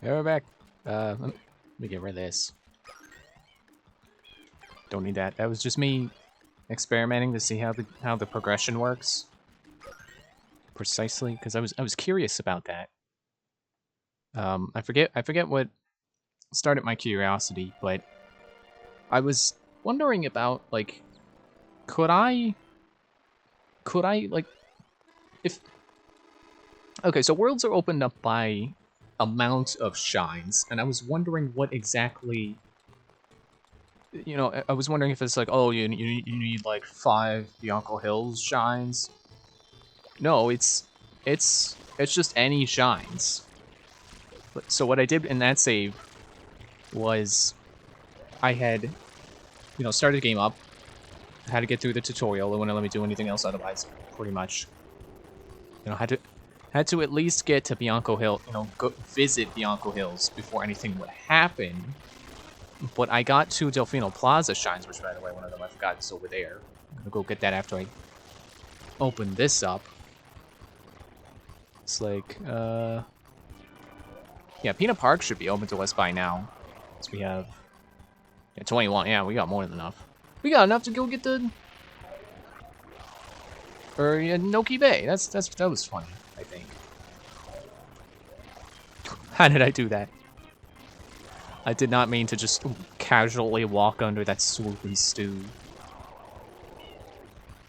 Yeah, we're back. Let me get rid of this. Don't need that. That was just me experimenting to see how the progression works. Precisely, because I was curious about that. I forget what started my curiosity, but I was wondering about like, could I like if okay, so worlds are opened up by amount of shines, and I was wondering what exactly I was wondering if it's like, oh, you need like 5 Hills shines. No, it's just any shines. So what I did in that save was I had, started the game up, had to get through the tutorial. It wouldn't let me do anything else otherwise, pretty much. Had to at least get to Bianco Hill, go visit Bianco Hills before anything would happen. But I got to Delfino Plaza shines, which, by the way, one of them I forgot is over there. I'm gonna go get that after I open this up. It's like, yeah, Peanut Park should be open to us by now. So we have, 21. Yeah, we got more than enough. We got enough to go get the, or yeah, Noki Bay. That was funny, I think. How did I do that? I did not mean to just casually walk under that swoopy stew.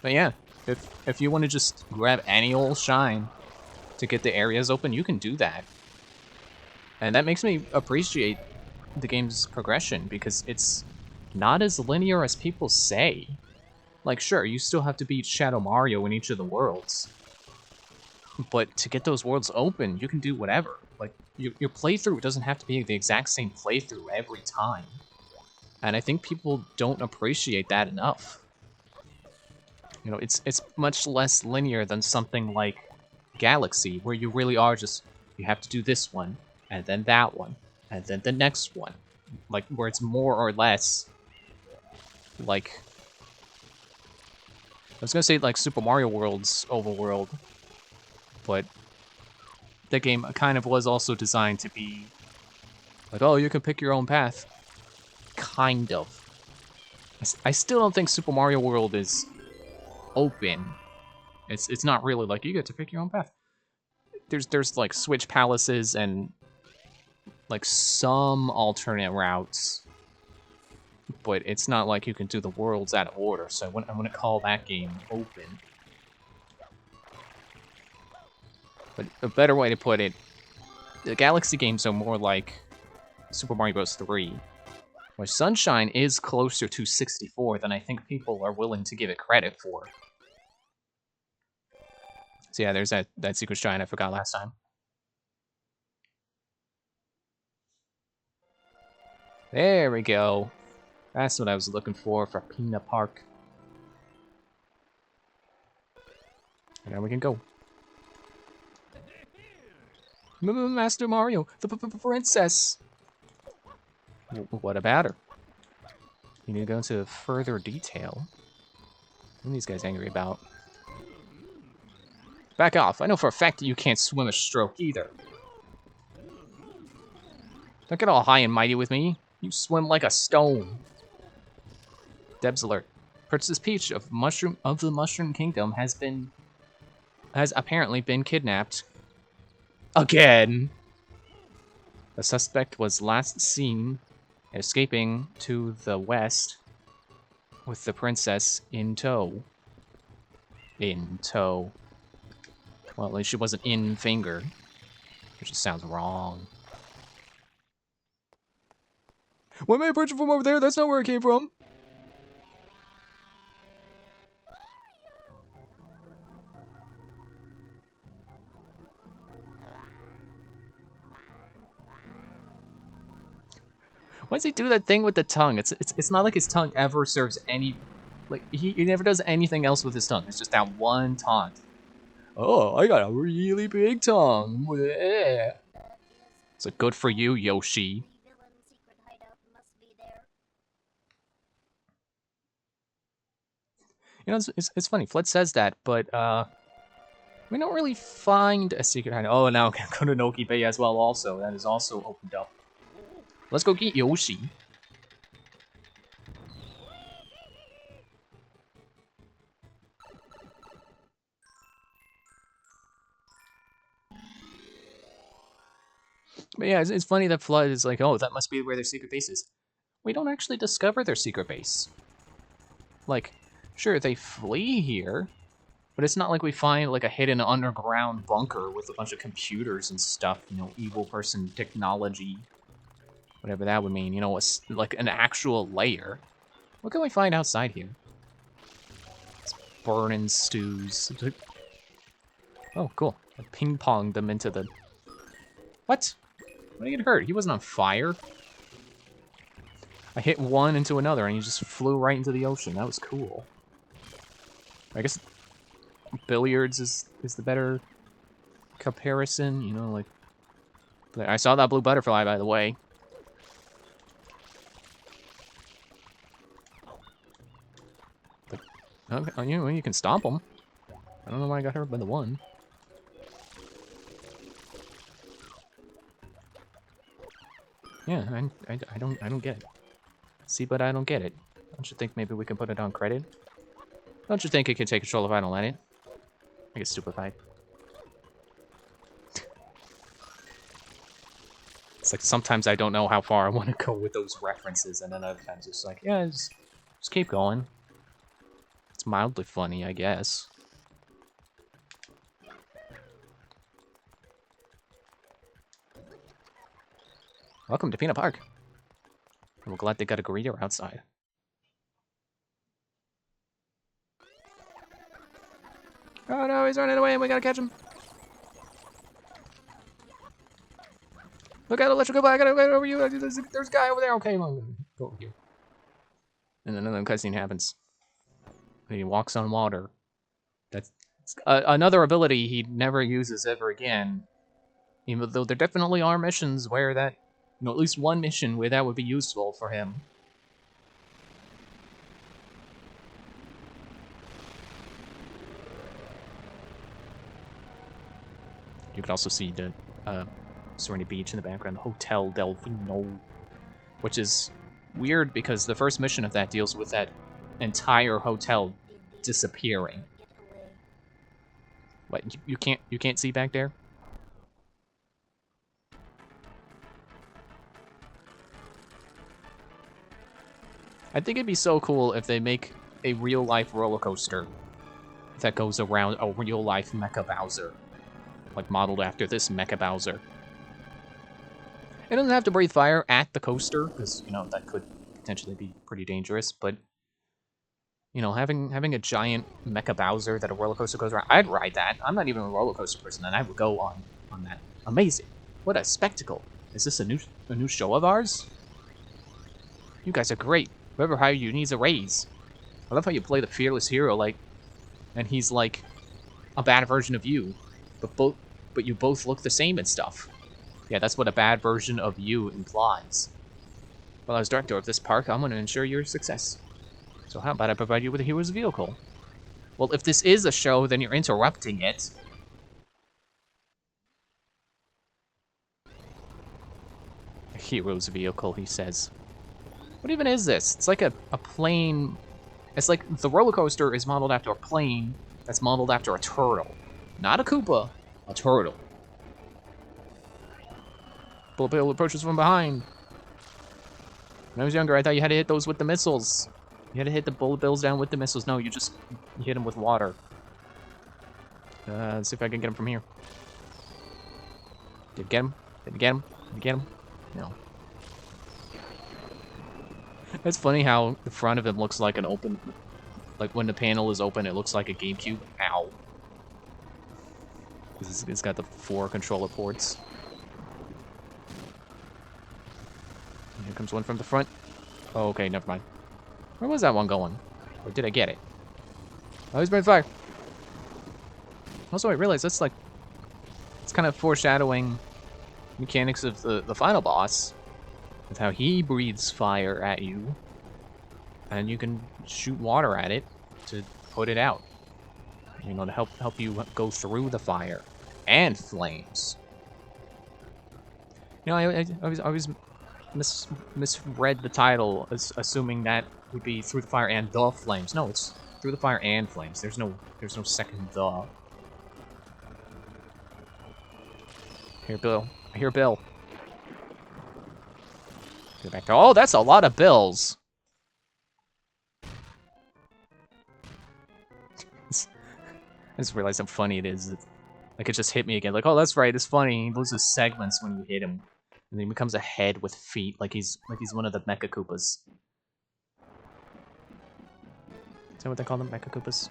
But yeah, if you want to just grab any old shine to get the areas open, you can do that. And that makes me appreciate the game's progression, because it's not as linear as people say. Like, sure, you still have to beat Shadow Mario in each of the worlds, but to get those worlds open, you can do whatever. Like, your playthrough doesn't have to be the exact same playthrough every time. And I think people don't appreciate that enough. It's much less linear than something like Galaxy, where you really are just, you have to do this one, and then that one, and then the next one. Like, where it's more or less, like, I was gonna say, like, Super Mario World's overworld, but the game kind of was also designed to be, like, oh, you can pick your own path. Kind of. I still don't think Super Mario World is open. It's not really like, you get to pick your own path. There's like switch palaces and like some alternate routes, but it's not like you can do the worlds out of order. So I wouldn't call that game open. But a better way to put it, the Galaxy games are more like Super Mario Bros. 3, where Sunshine is closer to 64 than I think people are willing to give it credit for. So yeah, there's that secret shine I forgot last time. There we go. That's what I was looking for Peanut Park. And now we can go. Master Mario, the princess. What about her? You need to go into further detail. What are these guys angry about? Back off. I know for a fact that you can't swim a stroke either. Don't get all high and mighty with me. You swim like a stone. Deb's alert. Princess Peach of the Mushroom Kingdom has apparently been kidnapped. Again. The suspect was last seen escaping to the west with the princess in tow. In tow. Well, at least she wasn't in finger, which just sounds wrong. Why am I approaching from over there? That's not where it came from. Why does he do that thing with the tongue? It's not like his tongue ever serves any, like, he never does anything else with his tongue. It's just that one taunt. Oh, I got a really big tongue. So good for you, Yoshi. It's funny. Fled says that, but We don't really find a secret hideout. Oh, now Kononoki Bay as well also. That is also opened up. Let's go get Yoshi. But yeah, it's funny that Flood is like, oh, that must be where their secret base is. We don't actually discover their secret base. Like, sure, they flee here, but it's not like we find like a hidden underground bunker with a bunch of computers and stuff, you know, evil person technology, whatever that would mean, you know, like an actual lair. What can we find outside here? It's burning stews. Oh, cool. I ping-ponged them into the... What? When did he get hurt? He wasn't on fire. I hit one into another and he just flew right into the ocean. That was cool. I guess billiards is the better comparison, you know, like... I saw that blue butterfly, by the way. But, okay, you can stomp them. I don't know why I got hurt by the one. Yeah, I don't get it. See, but I don't get it. Don't you think maybe we can put it on credit? Don't you think it can take control if I don't let it? I get stupefied. It's like sometimes I don't know how far I want to go with those references, and then other times it's like, yeah, just keep going. It's mildly funny, I guess. Welcome to Peanut Park. I'm glad they got a greeter outside. Oh no, he's running away and we gotta catch him. Look, I gotta let you go by. I gotta wait over you. There's a guy over there. Okay, go over here. And then another cutscene happens. And he walks on water. That's another ability he never uses ever again. Even though there definitely are missions where that, you know, at least one mission where that would be useful for him. You can also see the Serenity Beach in the background, the Hotel Delfino, which is weird because the first mission of that deals with that entire hotel disappearing. What, you can't see back there? I think it'd be so cool if they make a real-life roller coaster that goes around a real-life Mecha Bowser, like modeled after this Mecha Bowser. It doesn't have to breathe fire at the coaster, because, you know, that could potentially be pretty dangerous, but, you know, having a giant Mecha Bowser that a roller coaster goes around, I'd ride that. I'm not even a roller coaster person, and I would go on that. Amazing. What a spectacle. Is this a new show of ours? You guys are great. Whoever hired you needs a raise. I love how you play the fearless hero, like, and he's like a bad version of you, but you both look the same and stuff. Yeah, that's what a bad version of you implies. Well, as director of this park, I'm going to ensure your success. So how about I provide you with a hero's vehicle? Well, if this is a show, then you're interrupting it. A hero's vehicle, he says. What even is this? It's like a plane. It's like the roller coaster is modeled after a plane that's modeled after a turtle. Not a Koopa, a turtle. Bullet Bill approaches from behind. When I was younger, I thought you had to hit those with the missiles. You had to hit the Bullet Bills down with the missiles. No, you hit them with water. Let's see if I can get him from here. Did you get him? Did you get him? Did you get him? No. It's funny how the front of him looks like an open... Like, when the panel is open, it looks like a GameCube. Ow. It's got the 4 controller ports. And here comes one from the front. Oh, okay, never mind. Where was that one going? Or did I get it? Oh, he's burning fire. Also, I realized that's like... It's kind of foreshadowing mechanics of the final boss. With how he breathes fire at you. And you can shoot water at it to put it out. You know, to help you go through the fire and flames. You know, I was misread the title, as assuming that would be Through the Fire and the Flames. No, it's Through the Fire and Flames. There's no second the. Here, Bill. I hear Bill. Get back to. Oh, that's a lot of bills. I just realized how funny it is. Like, it just hit me again. Like, oh, that's right, it's funny. He loses segments when you hit him. And then he becomes a head with feet, like he's one of the Mecha Koopas. Is that what they call them? Mecha Koopas?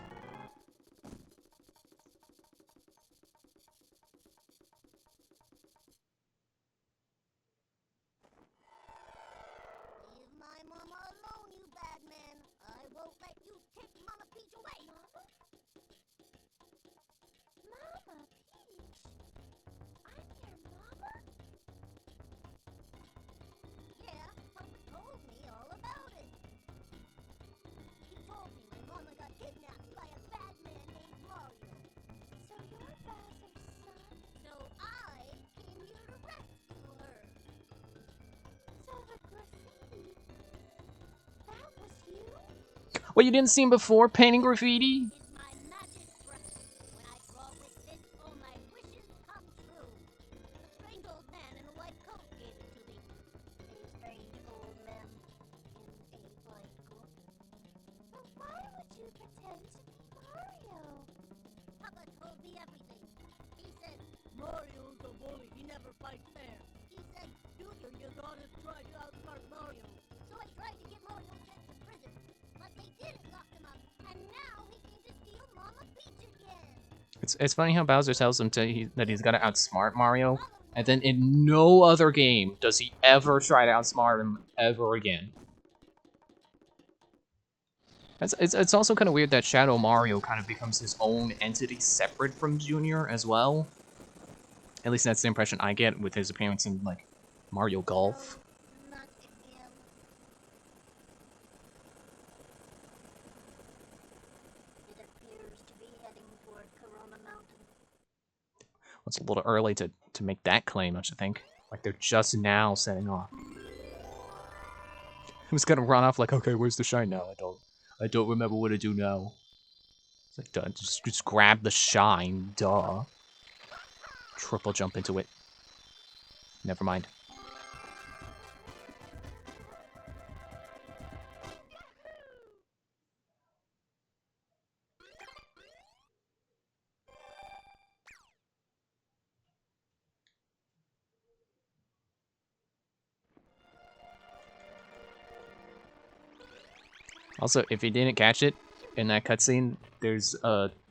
Leave my mama alone, you bad man. I won't let you take Mama Peach away. Mama Peach? I'm your mama? Yeah, Papa told me all about it. He told me my mama got kidnapped by a bad man named Mario. So you're Bowser's son? So I came here to rescue her. So the graffiti, that was you? What, you didn't see him before painting graffiti? It's my magic brush. When I draw with this, all my wishes come true. A strange old man in a white coat gave it to me. A strange old man in a white coat. But why would you pretend to be Mario? Papa told me everything. He said, Mario's a bully, he never fights fair. He said, Junior, you gotta try to outsmart Mario. So I tried to get Mario sent to prison. But they didn't lock him up, and now he came to steal Mama Peach again. It's funny how Bowser tells him that he's got to outsmart Mario, and then in no other game does he ever try to outsmart him ever again. It's also kind of weird that Shadow Mario kind of becomes his own entity separate from Junior as well. At least that's the impression I get with his appearance in, like, Mario Golf. Not again. It appears to be heading toward Corona Mountain. It's a little early to make that claim, I should think. Like, they're just now setting off. He was gonna run off like, okay, where's the shine now? I don't remember what to do now. It's like, duh, just grab the shine, duh. Triple jump into it. Never mind. Also, if you didn't catch it in that cutscene, there's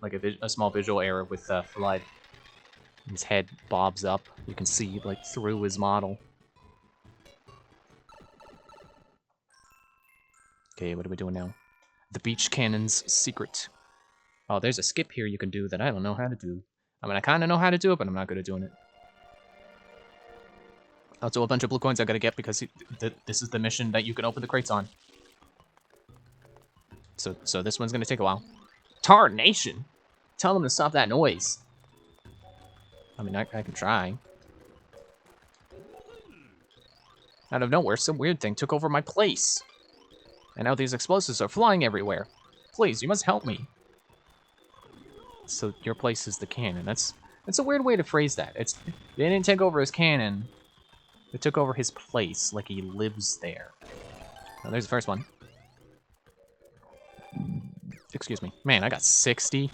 like a small visual error with Flood. His head bobs up. You can see like through his model. Okay, what are we doing now? The Beach Cannon's secret. Oh, there's a skip here you can do that I don't know how to do. I mean, I kind of know how to do it, but I'm not good at doing it. Also, a bunch of blue coins I gotta get because this is the mission that you can open the crates on. So this one's gonna take a while. Tarnation! Tell them to stop that noise. I mean, I can try. Out of nowhere, some weird thing took over my place. And now these explosives are flying everywhere. Please, you must help me. So your place is the cannon. That's a weird way to phrase that. They didn't take over his cannon. They took over his place, like he lives there. Oh, there's the first one. Excuse me. Man, I got 60.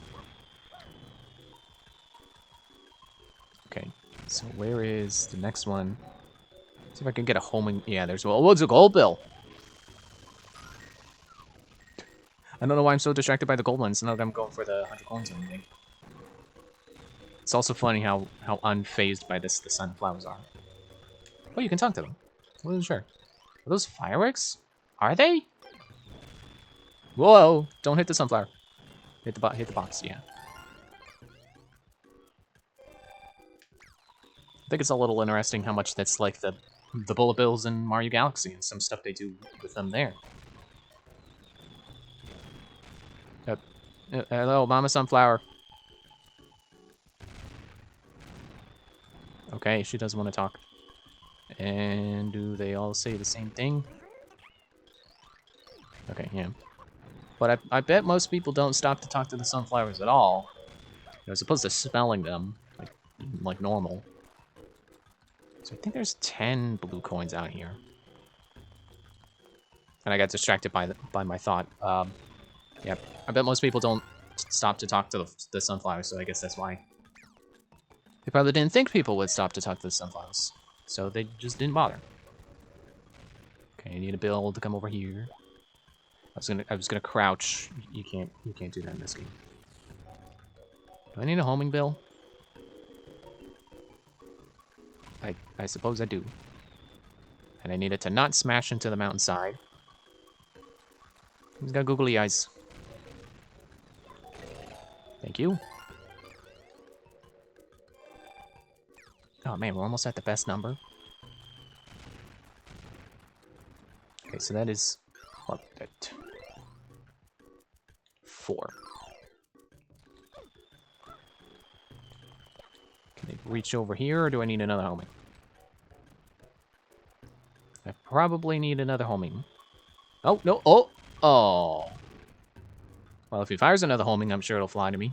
Okay, so where is the next one? See if I can get a homing. Yeah, there's one. Oh, it's a gold bill. I don't know why I'm so distracted by the gold ones. Now that I'm going for the 100 coins or anything. It's also funny how unfazed by this the sunflowers are. Oh, you can talk to them. I wasn't sure. Are those fireworks? Are they? Whoa! Don't hit the sunflower. Hit the box. Yeah. I think it's a little interesting how much that's like the bullet bills in Mario Galaxy and some stuff they do with them there. Hello, Mama Sunflower. Okay, she doesn't want to talk. And do they all say the same thing? Okay, yeah. But I bet most people don't stop to talk to the sunflowers at all. As opposed to smelling them, like normal. So I think there's 10 blue coins out here. And I got distracted by my thought. Yeah, I bet most people don't stop to talk to the sunflowers, so I guess that's why. They probably didn't think people would stop to talk to the sunflowers, so they just didn't bother. Okay, I need a Bill to come over here. I was gonna crouch. You can't do that in this game. Do I need a homing Bill? I suppose I do. And I need it to not smash into the mountainside. He's got googly eyes. Thank you. Oh man, we're almost at the best number. Okay, so that is what, 4. Can I reach over here, or do I need another homing? I probably need another homing. Oh no! Oh! Well, if he fires another homing, I'm sure it'll fly to me.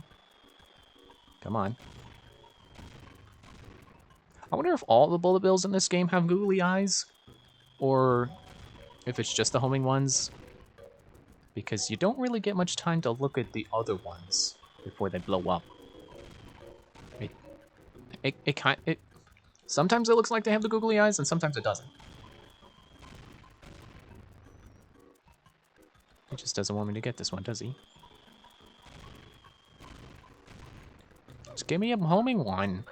Come on. I wonder if all the bullet bills in this game have googly eyes, or if it's just the homing ones. Because you don't really get much time to look at the other ones before they blow up. Sometimes it looks like they have the googly eyes, and sometimes it doesn't. He just doesn't want me to get this one, does he? Just give me a homing one.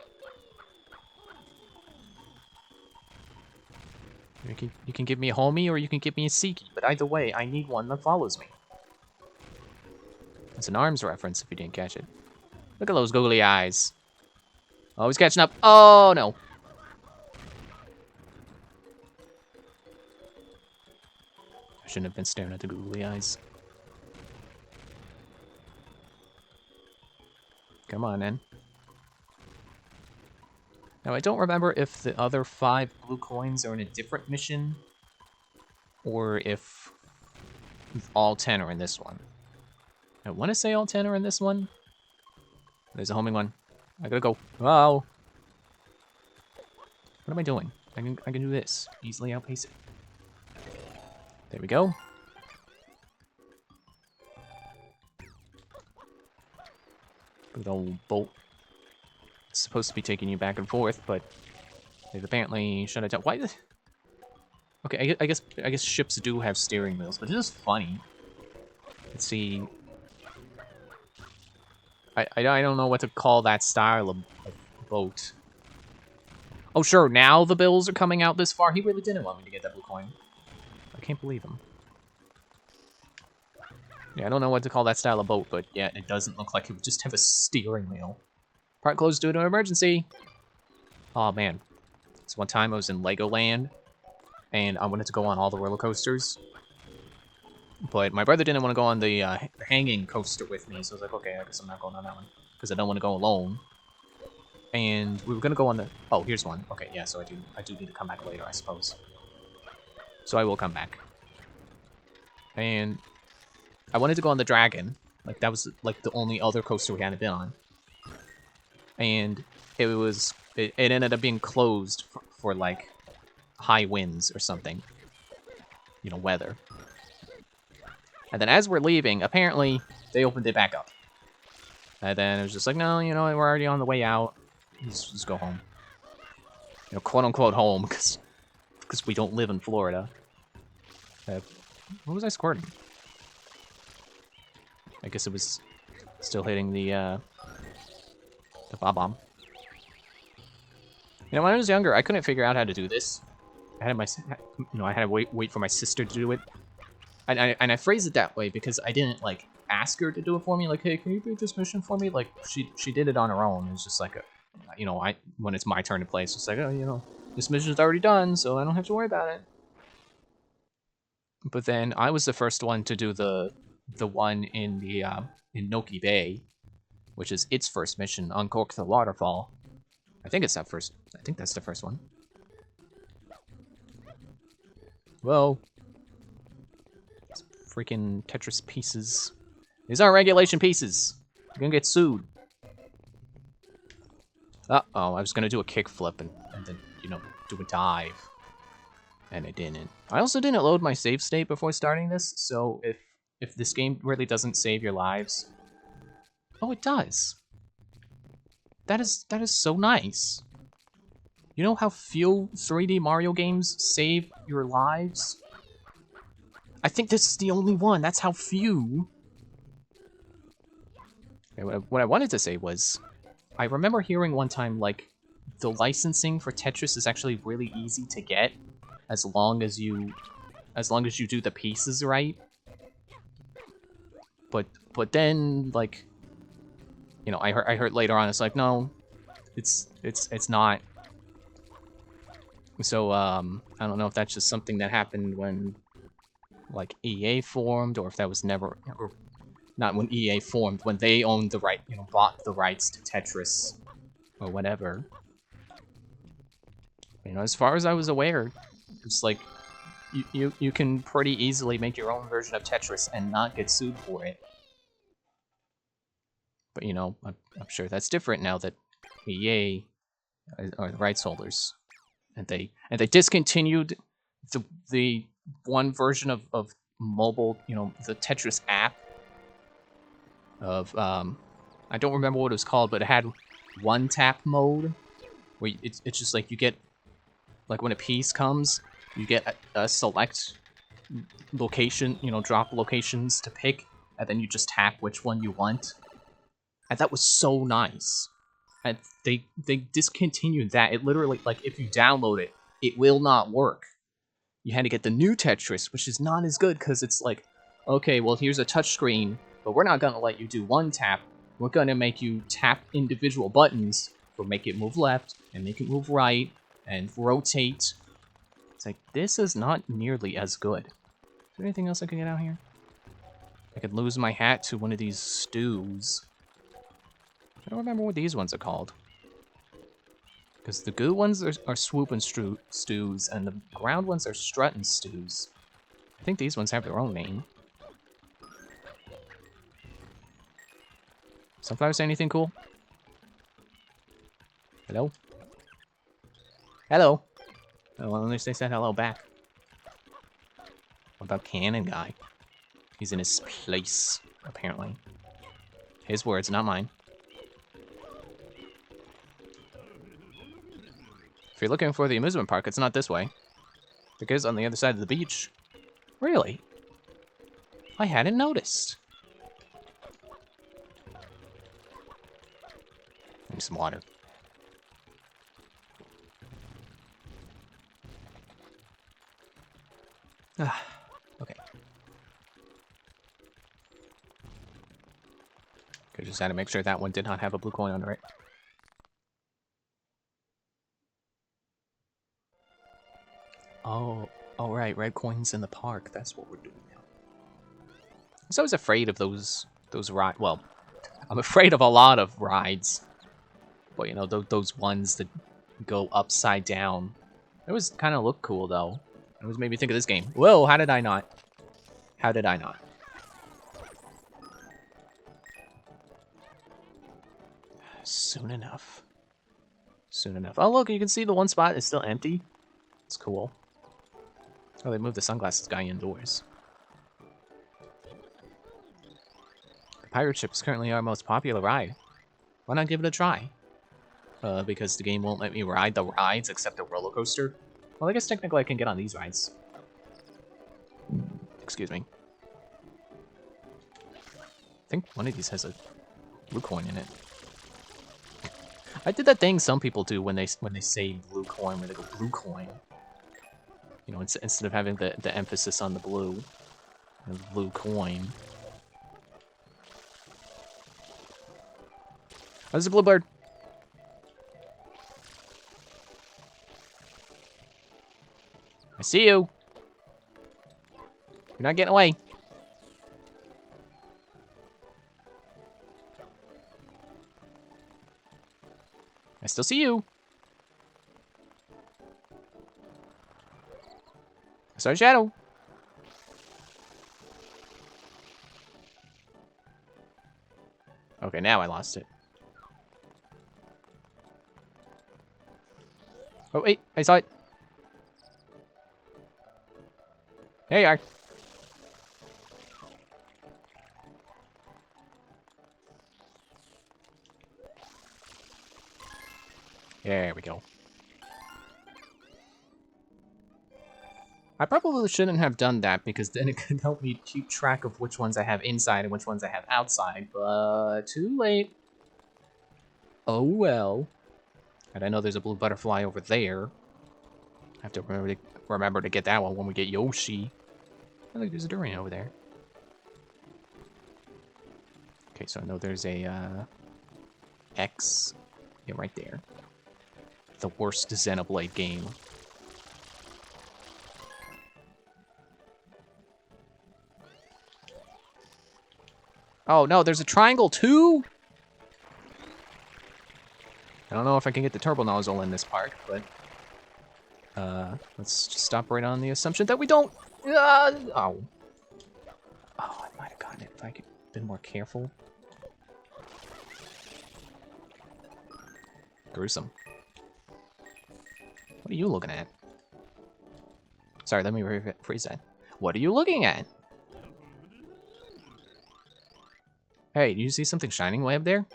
You can give me a homie, or you can give me a Seeky, but either way, I need one that follows me. It's an ARMS reference if you didn't catch it. Look at those googly eyes. Oh, he's catching up. Oh, no. I shouldn't have been staring at the googly eyes. Come on, then. Now, I don't remember if the other 5 blue coins are in a different mission, or if all 10 are in this one. I want to say all 10 are in this one. There's a homing one. I gotta go. Wow. What am I doing? I can do this. Easily outpace it. There we go. Good old bolt. It's supposed to be taking you back and forth, but they've apparently shut it down. Why? Okay, I guess ships do have steering wheels, but it is funny. Let's see. I don't know what to call that style of boat. Oh, sure, now the bills are coming out this far. He really didn't want me to get that blue coin. I can't believe him. Yeah, I don't know what to call that style of boat, but yeah, it doesn't look like it would just have a steering wheel. Part closed due to an emergency. Oh, man. So one time I was in Legoland, and I wanted to go on all the roller coasters. But my brother didn't want to go on the hanging coaster with me, so I was like, okay, I guess I'm not going on that one. Because I don't want to go alone. And we were going to go on the... Oh, here's one. Okay, yeah, so I do need to come back later, I suppose. So I will come back. And I wanted to go on the Dragon. Like, that was, like, the only other coaster we hadn't been on. And it ended up being closed for like, high winds or something. You know, weather. And then as we're leaving, apparently, they opened it back up. And then it was just like, no, you know, we're already on the way out. Let's just go home. You know, quote-unquote home, because we don't live in Florida. What was I squirting? I guess it was still hitting the bob-bomb. You know, when I was younger, I couldn't figure out how to do this. I had to wait for my sister to do it. And I phrase it that way because I didn't, like, ask her to do it for me. Like, hey, can you do this mission for me? Like, she did it on her own. It was just like, you know, when it's my turn to play, it's just like, oh, you know, this mission's already done, so I don't have to worry about it. But then I was the first one to do the one in in Noki Bay, which is its first mission, Uncork the Waterfall. I think it's that first. I think that's the first one. Whoa. These freaking Tetris pieces. These aren't regulation pieces. You're gonna get sued. Uh-oh, I was gonna do a kickflip and then, you know, do a dive. And I didn't. I also didn't load my save state before starting this, so if this game really doesn't save your lives... Oh, it does. That is so nice. You know how few 3D Mario games save your lives? I think this is the only one. That's how few. Okay, what I wanted to say was, I remember hearing one time, like, the licensing for Tetris is actually really easy to get, as long as you do the pieces right. But then, like, you know, I heard later on, it's like, no, it's not. So, I don't know if that's just something that happened when, like, EA formed, or if that was never, or not when EA formed, when they owned the right, you know, bought the rights to Tetris, or whatever. You know, as far as I was aware, it's like, you can pretty easily make your own version of Tetris and not get sued for it. But, you know, I'm sure that's different now that EA are the rights holders. And they discontinued the one version of mobile, you know, the Tetris app of, I don't remember what it was called, but it had one tap mode, where it's just like you get, like when a piece comes, you get a select location, you know, drop locations to pick, and then you just tap which one you want. And that was so nice. And they discontinued that. It literally, like, if you download it, it will not work. You had to get the new Tetris, which is not as good, because it's like, okay, well, here's a touchscreen, but we're not gonna let you do one tap. We're gonna make you tap individual buttons, or make it move left, and make it move right, and rotate. It's like, this is not nearly as good. Is there anything else I could get out here? I could lose my hat to one of these stews. I don't remember what these ones are called. Because the goo ones are swoop and stews, and the ground ones are strut and stews. I think these ones have their own name. Sunflower say anything cool? Hello? Hello? Oh, well, at least they said hello back. What about Cannon Guy? He's in his place, apparently. His words, not mine. If you're looking for the amusement park, it's not this way. It goes on the other side of the beach. Really? I hadn't noticed. Need some water. Okay. Okay, just had to make sure that one did not have a blue coin under it. Oh, right, red coins in the park. That's what we're doing now. So I was afraid of those rides. Well, I'm afraid of a lot of rides. But, you know, those ones that go upside down. It was kind of look cool, though. It was made me think of this game. Whoa, how did I not? How did I not? Soon enough. Soon enough. Oh, look, you can see the one spot is still empty. It's cool. Oh, they moved the sunglasses guy indoors. The pirate ship is currently our most popular ride. Why not give it a try? Because the game won't let me ride the rides except the roller coaster. Well, I guess technically I can get on these rides. Excuse me. I think one of these has a blue coin in it. I did that thing some people do when they say blue coin, where they go blue coin. You know, instead of having the emphasis on the blue coin. Oh, there's a blue bird. I see you. You're not getting away. I still see you. Sorry, Shadow. Okay, now I lost it. Oh, wait, I saw it. There you are. There we go. I probably shouldn't have done that because then it could help me keep track of which ones I have inside and which ones I have outside, but too late. Oh well. And I know there's a blue butterfly over there. I have to remember to get that one when we get Yoshi. I think there's a durian over there. Okay, so I know there's a X. Yeah, right there. The worst Xenoblade game. Oh no, there's a triangle too? I don't know if I can get the turbo nozzle in this part, but let's just stop right on the assumption that we don't. Oh, I might have gotten it if I could have been more careful. Gruesome. What are you looking at? Sorry, let me rephrase that. What are you looking at? Hey, do you see something shining way up there?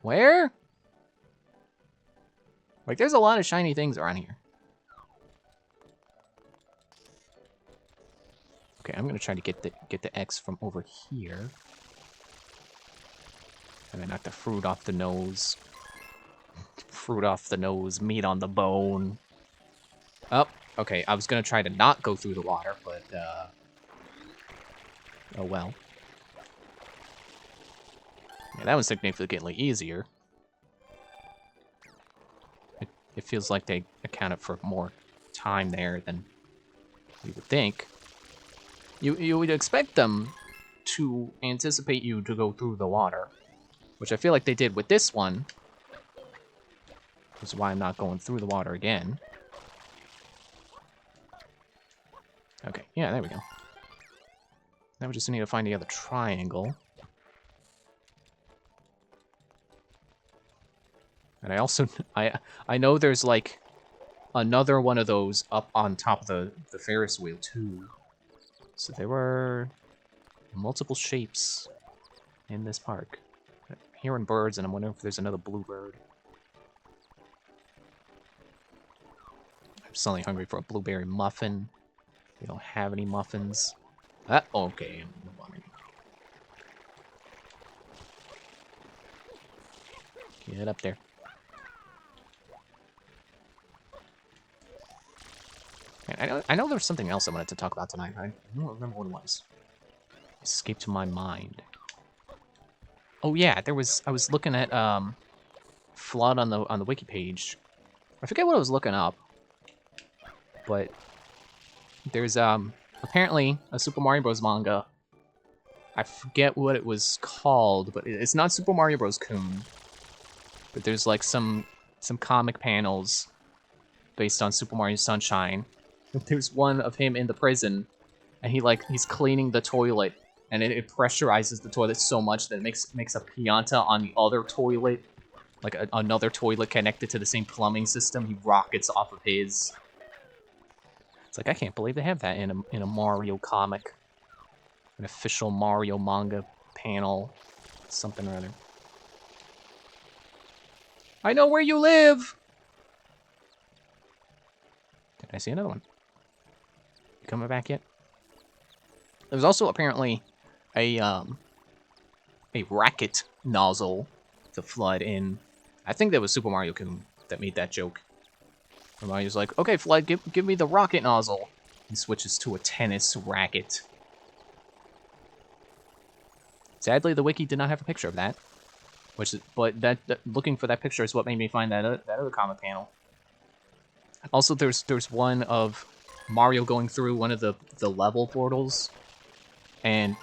Where? Like, there's a lot of shiny things around here. Okay, I'm gonna try to get the X from over here. And then knock the fruit off the nose. Fruit off the nose, meat on the bone. Oh, okay, I was gonna try to not go through the water, but, oh well. Yeah, that was significantly easier. It feels like they accounted for more time there than you would think. You would expect them to anticipate you to go through the water, which I feel like they did with this one. Which is why I'm not going through the water again. Okay, yeah, there we go. Now we just need to find the other triangle. And I also, I know there's like another one of those up on top of the Ferris wheel too. So there were multiple shapes in this park. I'm hearing birds and I'm wondering if there's another bluebird. I'm suddenly hungry for a blueberry muffin. We don't have any muffins. Ah, okay. Get up there. I know there was something else I wanted to talk about tonight. I don't remember what it was. It escaped my mind. Oh yeah, I was looking at Flood on the wiki page. I forget what I was looking up, but there's apparently a Super Mario Bros. Manga. I forget what it was called, but it's not Super Mario Bros. Kun. But there's like some comic panels based on Super Mario Sunshine. There's one of him in the prison, and he's cleaning the toilet, and it pressurizes the toilet so much that it makes a pianta on the other toilet, like another toilet connected to the same plumbing system. He rockets off of his. It's like, I can't believe they have that in a Mario comic, an official Mario manga panel, something or other. I know where you live. Did I see another one? You coming back yet? There's also apparently a racket nozzle to Flood in. I think that was Super Mario Kun that made that joke. And Mario's like, okay, Flood, give me the rocket nozzle. He switches to a tennis racket. Sadly, the wiki did not have a picture of that. But looking for that picture is what made me find that other comic panel. Also, there's one of Mario going through one of the level portals, and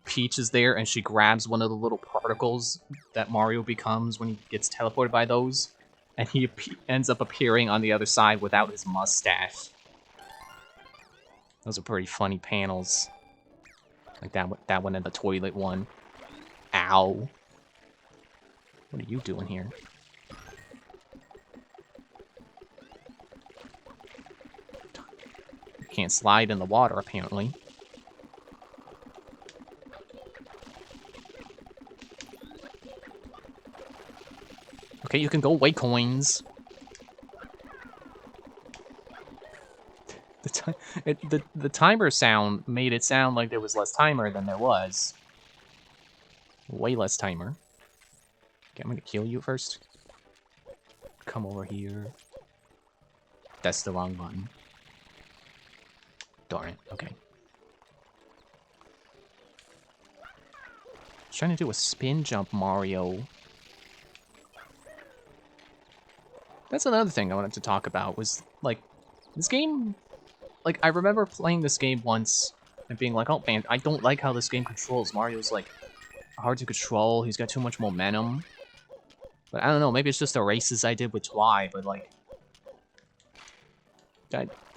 Peach is there, and she grabs one of the little particles that Mario becomes when he gets teleported by those, and he ends up appearing on the other side without his mustache. Those are pretty funny panels. Like that one and the toilet one. Ow. What are you doing here? You can't slide in the water, apparently. Okay, you can go away, coins. The timer sound made it sound like there was less timer than there was. Way less timer. Okay, I'm gonna kill you first. Come over here. That's the wrong button. Darn it, okay. I was trying to do a spin jump, Mario. That's another thing I wanted to talk about, was, like, this game... Like, I remember playing this game once and being like, oh man, I don't like how this game controls. Mario's, like, hard to control, he's got too much momentum. But I don't know, maybe it's just the races I did with Twy, but, like...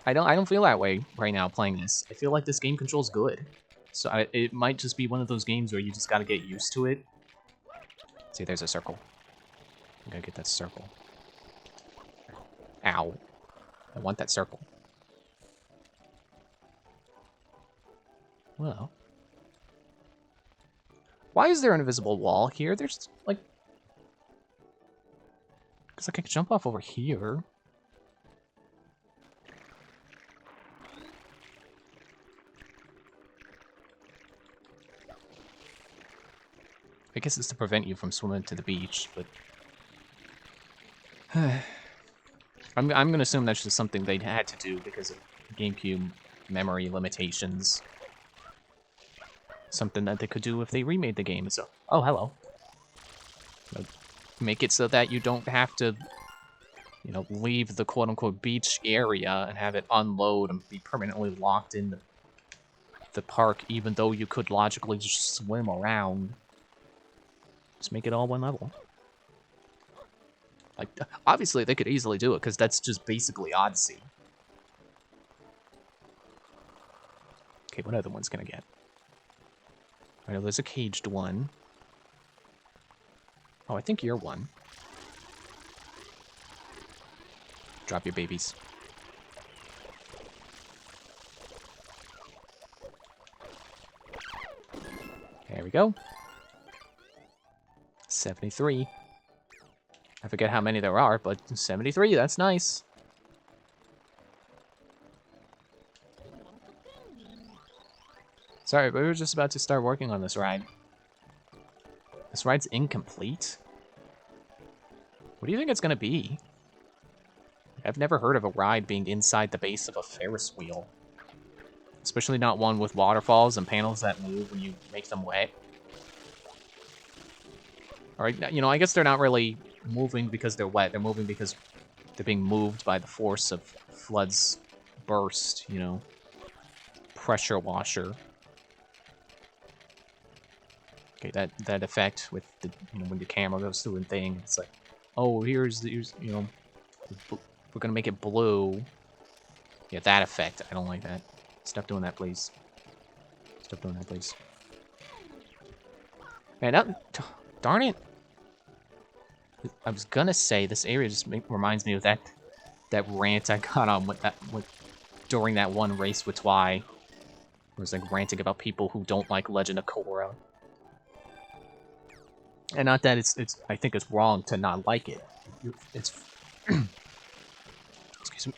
I don't feel that way right now playing this. I feel like this game controls good. So it might just be one of those games where you just gotta get used to it. See, there's a circle. I gotta get that circle. Ow. I want that circle. Well. Why is there an invisible wall here? There's, like... Because I can jump off over here. I guess it's to prevent you from swimming to the beach, but... I'm gonna assume that's just something they had to do because of GameCube memory limitations. Something that they could do if they remade the game. So, oh, hello. But make it so that you don't have to, you know, leave the quote-unquote beach area and have it unload and be permanently locked in the park, even though you could logically just swim around. Just make it all one level. Like, obviously, they could easily do it, because that's just basically Odyssey. Okay, what other one's gonna get? I know there's a caged one. Oh, I think you're one. Drop your babies. There we go. 73. I forget how many there are, but 73, that's nice. Sorry, but we were just about to start working on this ride. This ride's incomplete? What do you think it's gonna be? I've never heard of a ride being inside the base of a Ferris wheel. Especially not one with waterfalls and panels that move when you make them wet. Alright, you know, I guess they're not really moving because they're wet. They're moving because they're being moved by the force of Flood's burst, you know. Pressure washer. Okay, that effect with the, you know, when the camera goes through and thing, it's like, oh, here's you know, we're gonna make it blue. Yeah, that effect. I don't like that. Stop doing that, please. Stop doing that, please. Man, darn it. I was gonna say this area just reminds me of that rant I got on during that one race with Twy. Where I was like ranting about people who don't like Legend of Korra. And not that it's I think it's wrong to not like it. It's excuse me.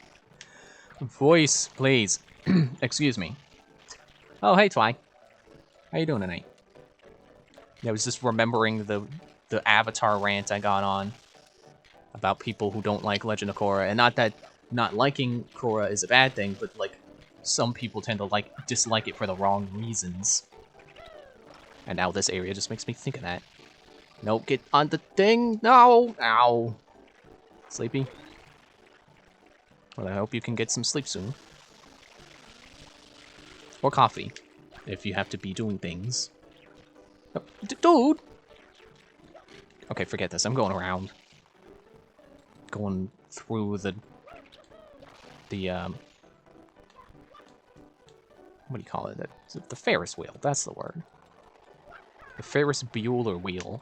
Voice, please. Excuse me. Oh, hey Twy. How you doing tonight? I was just remembering the Avatar rant I got on about people who don't like Legend of Korra, and not that not liking Korra is a bad thing, but like some people tend to dislike it for the wrong reasons. And now this area just makes me think of that. No, get on the thing! No! Ow! Sleepy? Well, I hope you can get some sleep soon. Or coffee, if you have to be doing things. Oh, dude! Okay, forget this. I'm going around. Going through the what do you call it? The Ferris wheel. That's the word. The Ferris Bueller wheel.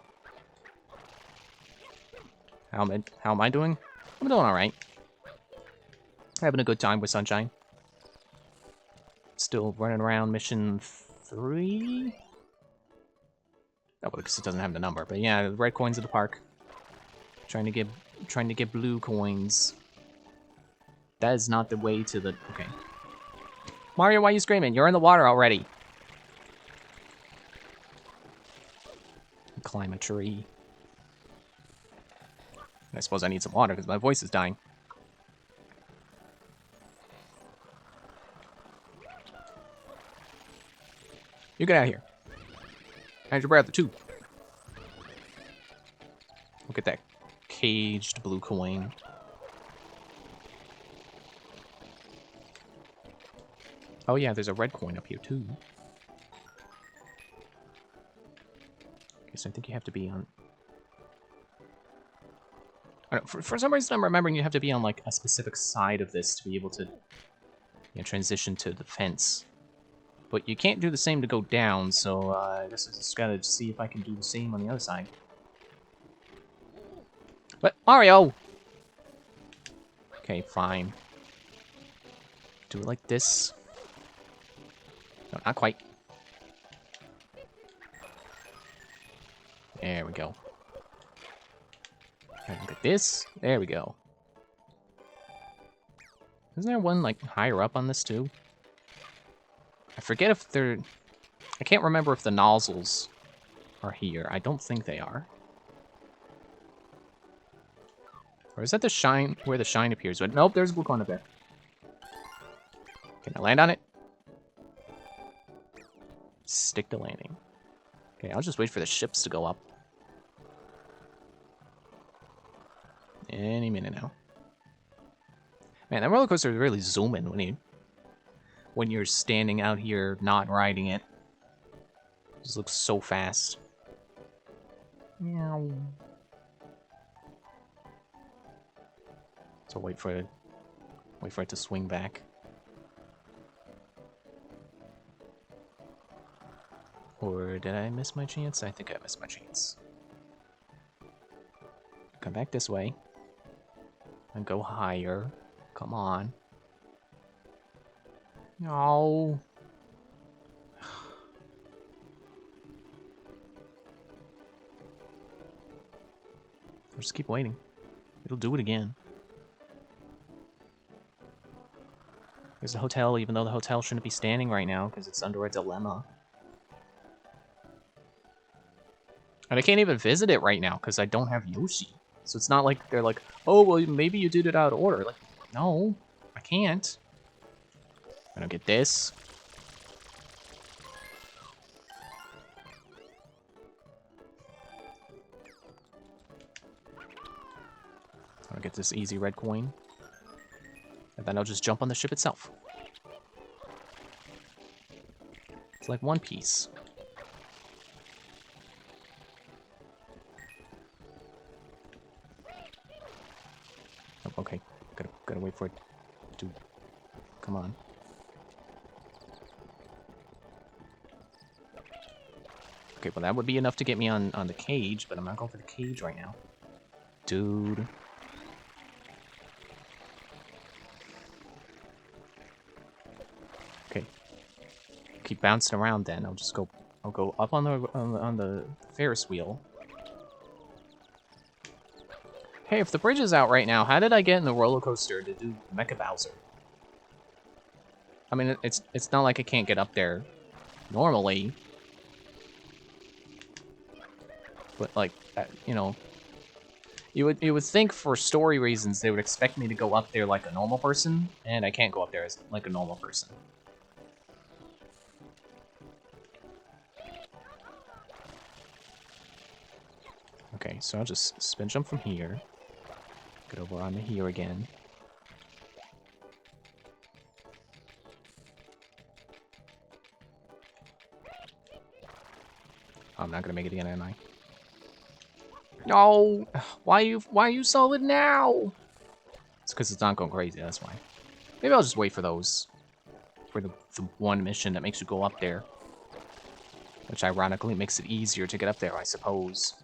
How am I doing? I'm doing all right. Having a good time with Sunshine. Still running around mission 3. Oh, because it doesn't have the number. But yeah, the red coins at the park. Trying to get blue coins. That is not the way to the... Okay. Mario, why are you screaming? You're in the water already. Climb a tree. I suppose I need some water because my voice is dying. You get out of here. How's your breath, too? Look at that caged blue coin. Oh yeah, there's a red coin up here too. Okay, so I think you have to be on... I don't know, for some reason I'm remembering you have to be on like a specific side of this to be able to transition to the fence. But you can't do the same to go down, so I guess I just gotta see if I can do the same on the other side. But Mario! Okay, fine. Do it like this. No, not quite. There we go. And look at this. There we go. Isn't there one, like, higher up on this, too? I forget if they're... I can't remember if the nozzles are here. I don't think they are. Or is that the shine... where the shine appears? But nope, there's a blue coin up there. Can I land on it? Stick to landing. Okay, I'll just wait for the ships to go up. Any minute now. Man, that roller coaster is really zooming when you're standing out here not riding it. It just looks so fast. Meow. So wait for it to swing back. Or did I miss my chance? I think I missed my chance. Come back this way. And go higher. Come on. No. I'll just keep waiting. It'll do it again. There's a hotel, even though the hotel shouldn't be standing right now because it's under a dilemma. And I can't even visit it right now because I don't have Yoshi. So it's not like they're like, oh, well, maybe you did it out of order. Like, no, I can't. I don't get this. I don't get this easy red coin. And then I'll just jump on the ship itself. It's like One Piece. Oh, okay, gotta wait for it to come on. Okay, well that would be enough to get me on the cage, but I'm not going for the cage right now. Dude. Okay. Keep bouncing around then. I'll go up on the Ferris wheel. Hey, if the bridge is out right now, how did I get in the roller coaster to do Mecha Bowser? I mean, it's not like I can't get up there normally. But like, you know, you would think for story reasons they would expect me to go up there like a normal person, and I can't go up there as like a normal person. Okay, so I'll just spin jump from here. Get over onto here again. I'm not gonna make it again, am I? No! Why are you solid now? It's because it's not going crazy, that's why. Maybe I'll just wait for those. For the one mission that makes you go up there. Which ironically makes it easier to get up there, I suppose.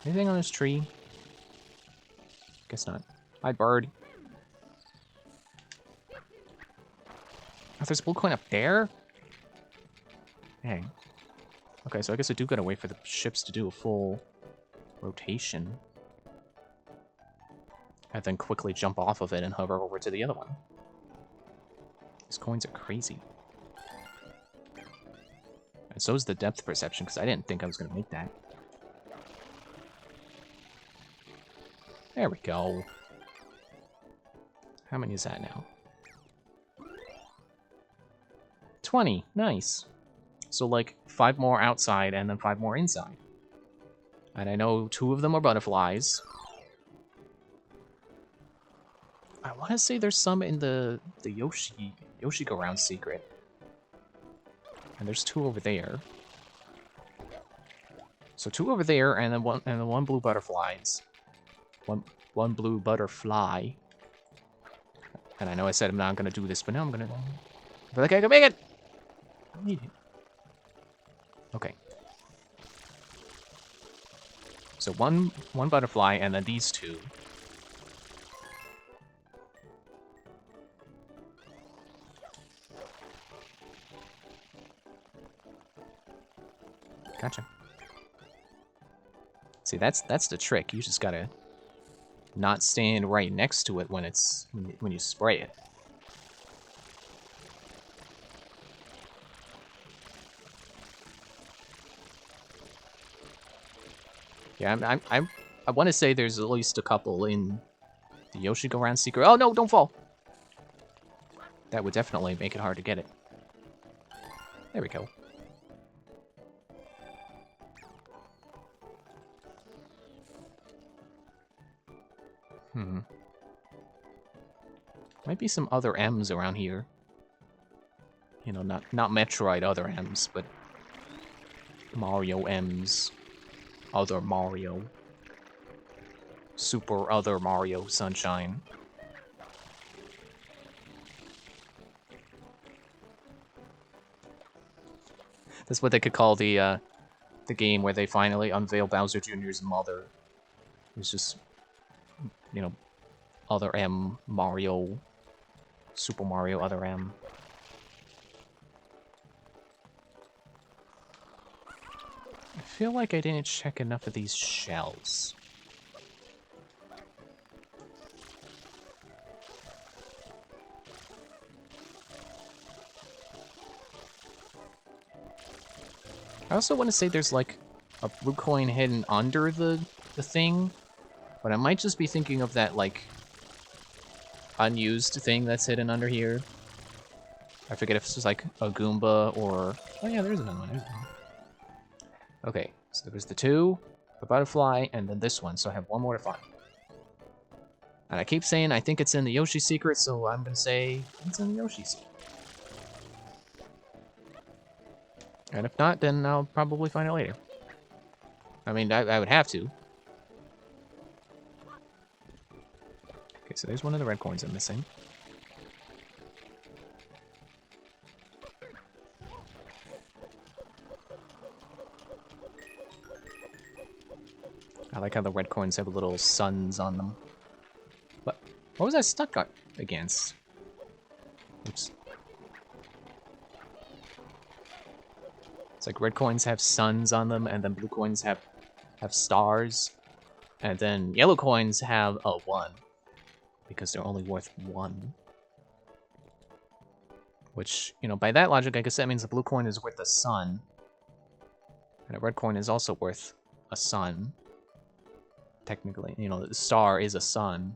Anything on this tree? Guess not. Hi, bird. Oh, there's a blue coin up there? Dang. Okay, so I guess I do gotta wait for the ships to do a full rotation. And then quickly jump off of it and hover over to the other one. These coins are crazy. And so is the depth perception, because I didn't think I was gonna make that. There we go. How many is that now? 20. Nice. So, like, 5 more outside and then 5 more inside. And I know 2 of them are butterflies. I want to say there's some in the Yoshi Go Round secret. And there's 2 over there. So 2 over there and then one blue butterflies. One blue butterfly. And I know I said I'm not gonna do this, but now I'm gonna. I feel like I can make it. I need it. Okay. So one butterfly and then these 2. Gotcha. See, that's the trick. You just gotta not stand right next to it when you spray it. Yeah, I want to say there's at least a couple in the Yoshi Go Round secret. Oh no, don't fall! That would definitely make it hard to get it. There we go. Might be some other M's around here. You know, not Metroid other M's, but Mario M's. Other Mario. Super other Mario Sunshine. That's what they could call the game where they finally unveil Bowser Jr.'s mother. It's just, you know, other M Mario, Super Mario other M. I feel like I didn't check enough of these shells. I also want to say there's like a blue coin hidden under the thing, but I might just be thinking of that like unused thing that's hidden under here. I forget if it's just like a Goomba or... Oh yeah, there's another one. There's one. Okay, so there's the 2, the butterfly, and then this one, so I have 1 more to find. And I keep saying I think it's in the Yoshi secret, so I'm gonna say it's in the Yoshi secret. And if not, then I'll probably find it later. I mean, I would have to. Okay, so there's one of the red coins I'm missing. I like how the red coins have little suns on them. What was I stuck against? Oops. It's like red coins have suns on them, and then blue coins have stars. And then yellow coins have a 1. Because they're only worth 1. Which, you know, by that logic, I guess that means a blue coin is worth a sun. And a red coin is also worth a sun. Technically, you know, the star is a sun.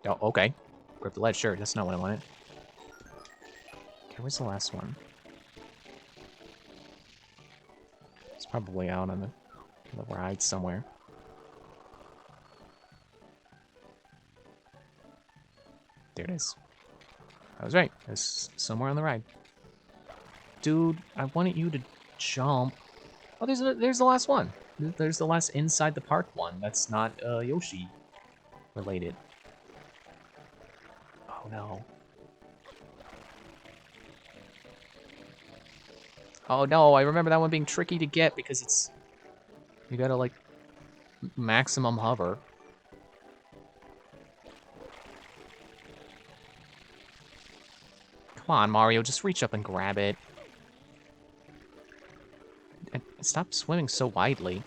Oh, okay. Grip the ledge, sure, that's not what I wanted. Okay, where's the last one? It's probably out on the ride somewhere. There it is. I was right. It's somewhere on the ride. Dude, I wanted you to jump. Oh, there's the last one. There's the last inside the park one. That's not Yoshi related. Oh, Oh no. Oh no, I remember that one being tricky to get because it's... You gotta, like, maximum hover. Come on, Mario, just reach up and grab it. And stop swimming so widely.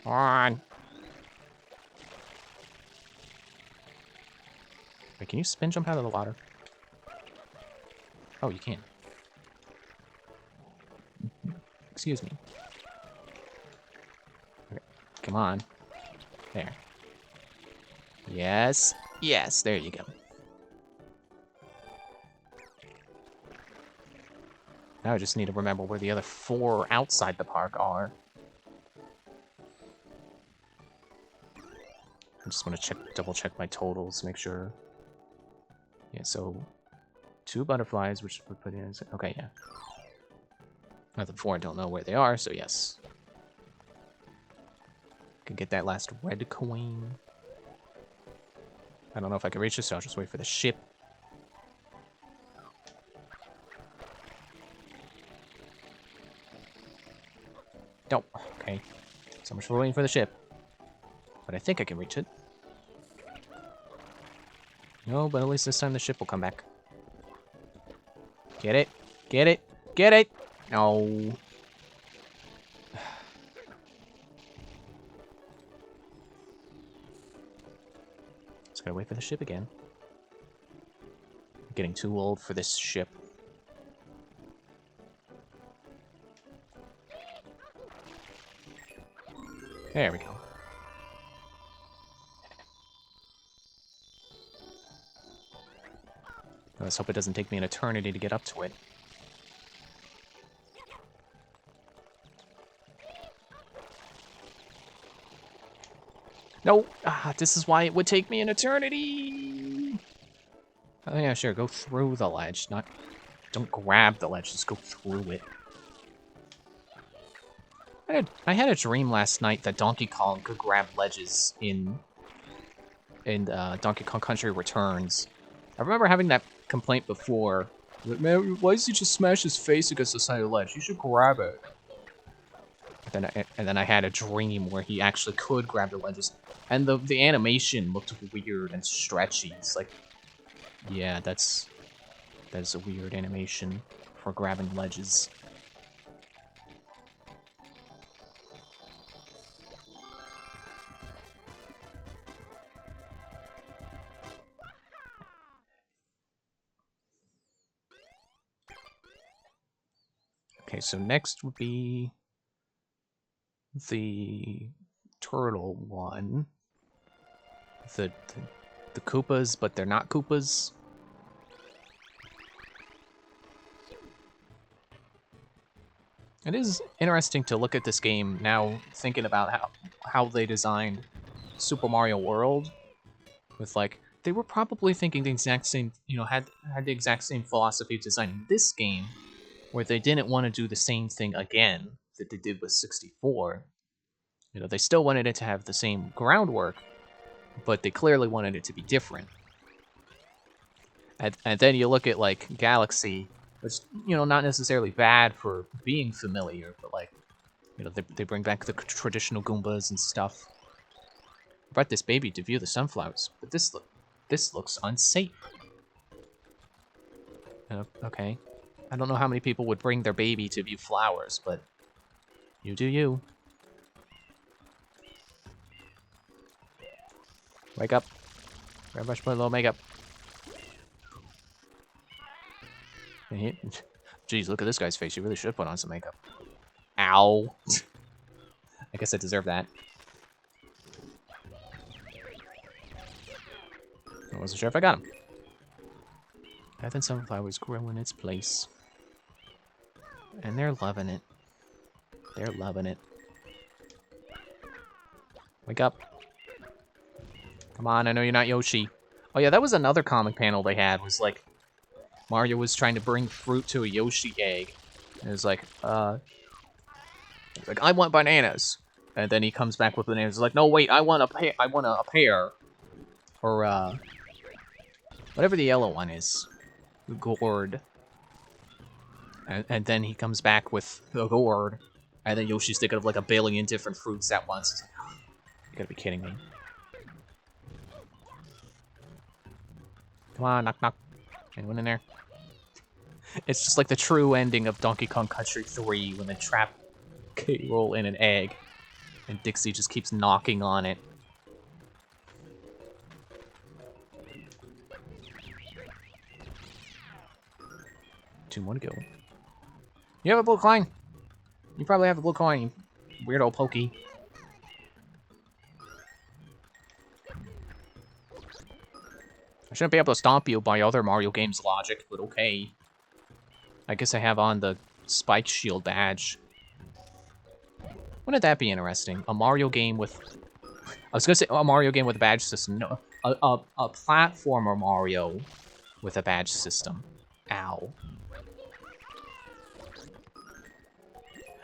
Come on. Wait, can you spin jump out of the water? Oh, you can. Excuse me. Okay, come on. There. Yes. Yes, there you go. Now I just need to remember where the other 4 outside the park are. I just want to double check my totals, make sure. Yeah, so 2 butterflies, which would put in. Okay, yeah. Now the 4 don't know where they are, so yes. Can get that last red coin. I don't know if I can reach this, so I'll just wait for the ship. Nope. Okay. So much for waiting for the ship. But I think I can reach it. No, but at least this time the ship will come back. Get it? Get it? Get it? No. Just gotta wait for the ship again. I'm getting too old for this ship. There we go. Let's hope it doesn't take me an eternity to get up to it. No! Ah, this is why it would take me an eternity! Oh yeah, sure, go through the ledge, not... Don't grab the ledge, just go through it. I had a dream last night that Donkey Kong could grab ledges in Donkey Kong Country Returns. I remember having that complaint before. Like, man, why does he just smash his face against the side of the ledge? You should grab it. And then I had a dream where he actually could grab the ledges. And the animation looked weird and stretchy. It's like, yeah, that is a weird animation for grabbing ledges. Okay, so next would be the turtle one. The Koopas, but they're not Koopas. It is interesting to look at this game now, thinking about how they designed Super Mario World. With like, they were probably thinking the exact same, you know, had the exact same philosophy of designing this game, where they didn't want to do the same thing again that they did with 64. You know, they still wanted it to have the same groundwork, but they clearly wanted it to be different. And then you look at, like, Galaxy, which, you know, not necessarily bad for being familiar, but, like, you know, they bring back the traditional Goombas and stuff. I brought this baby to view the sunflowers, but this looks unsafe. Okay. I don't know how many people would bring their baby to view flowers, but you do you. Wake up. Everybody put a little makeup. Jeez, look at this guy's face. You really should put on some makeup. Ow. I guess I deserve that. I wasn't sure if I got him. Path and sunflowers grow in its place. And they're loving it. They're loving it. Wake up. Come on, I know you're not Yoshi. Oh yeah, that was another comic panel they had, was like Mario was trying to bring fruit to a Yoshi egg. And it was like, I want bananas. And then he comes back with bananas. He's like, no, wait, I want a pear. Or, whatever the yellow one is. Gourd. And then he comes back with the gourd. And then Yoshi's thinking of like a billion different fruits at once. It's like, oh, you gotta be kidding me. Come on, knock, knock. Anyone in there? It's just like the true ending of Donkey Kong Country 3 when they trap K. Rool in an egg. And Dixie just keeps knocking on it. Two more to go. You have a blue coin? You probably have a blue coin, you weirdo Pokey. I shouldn't be able to stomp you by other Mario games logic, but okay. I guess I have on the Spike Shield badge. Wouldn't that be interesting? A Mario game with... I was gonna say a Mario game with a badge system. No, a platformer Mario with a badge system. Ow.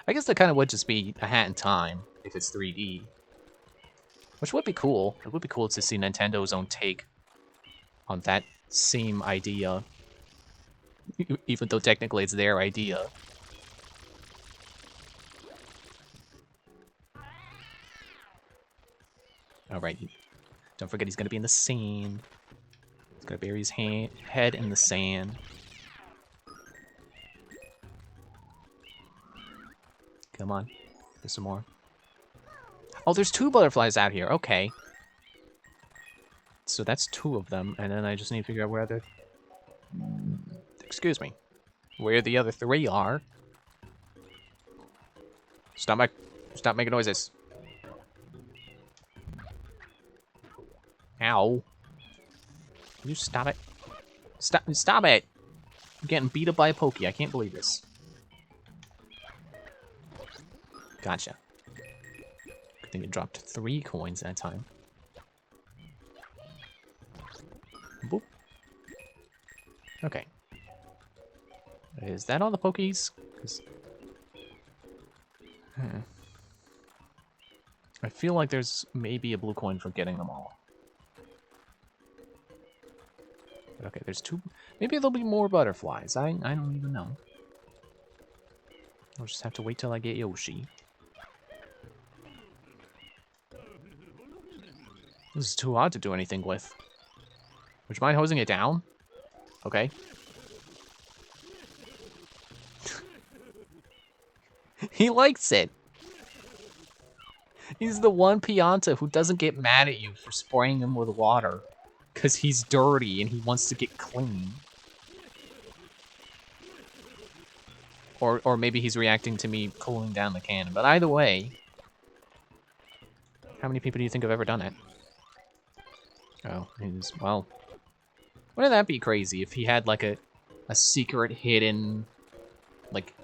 I guess that kind of would just be a hat in time if it's 3D. Which would be cool. It would be cool to see Nintendo's own take on that same idea. Even though technically it's their idea. Alright. Don't forget he's going to be in the sand. He's going to bury his head in the sand. Come on. There's some more. Oh, there's 2 butterflies out here. Okay. So that's 2 of them, and then I just need to figure out where the... Excuse me. Where the other 3 are. Stop making noises. Ow. Can you stop it? Stop it! I'm getting beat up by a Pokey. I can't believe this. Gotcha. Good thing it dropped 3 coins that time. Boop. Okay. Is that all the Pokies? I feel like there's maybe a blue coin for getting them all. Okay, there's 2. Maybe there'll be more butterflies. I don't even know. I'll just have to wait till I get Yoshi. This is too hard to do anything with. Would you mind hosing it down? Okay. He likes it. He's the one Pianta who doesn't get mad at you for spraying him with water. Because he's dirty and he wants to get clean. Or maybe he's reacting to me cooling down the cannon. But either way, how many people do you think have ever done it? Oh, well, wouldn't that be crazy if he had like a secret hidden, like,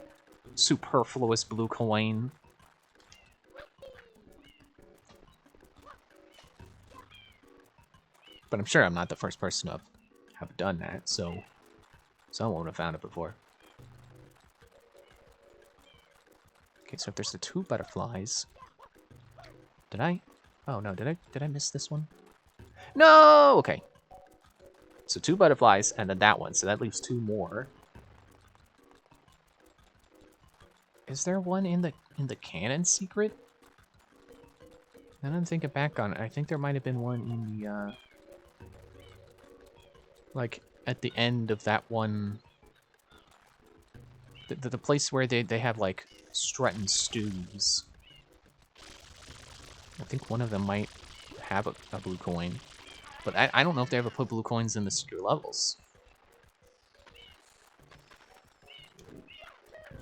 superfluous blue coin? But I'm sure I'm not the first person to have done that, so someone would have found it before. Okay, so if there's the 2 butterflies... Did I? Oh no, did I miss this one? No! Okay. So 2 butterflies, and then that one, so that leaves 2 more. Is there one in the cannon secret? And I'm thinking back on it, I think there might have been one in the, like, at the end of that one... The place where they have, like, Stretton stews. I think one of them might have a blue coin. But I don't know if they ever put blue coins in the secret levels.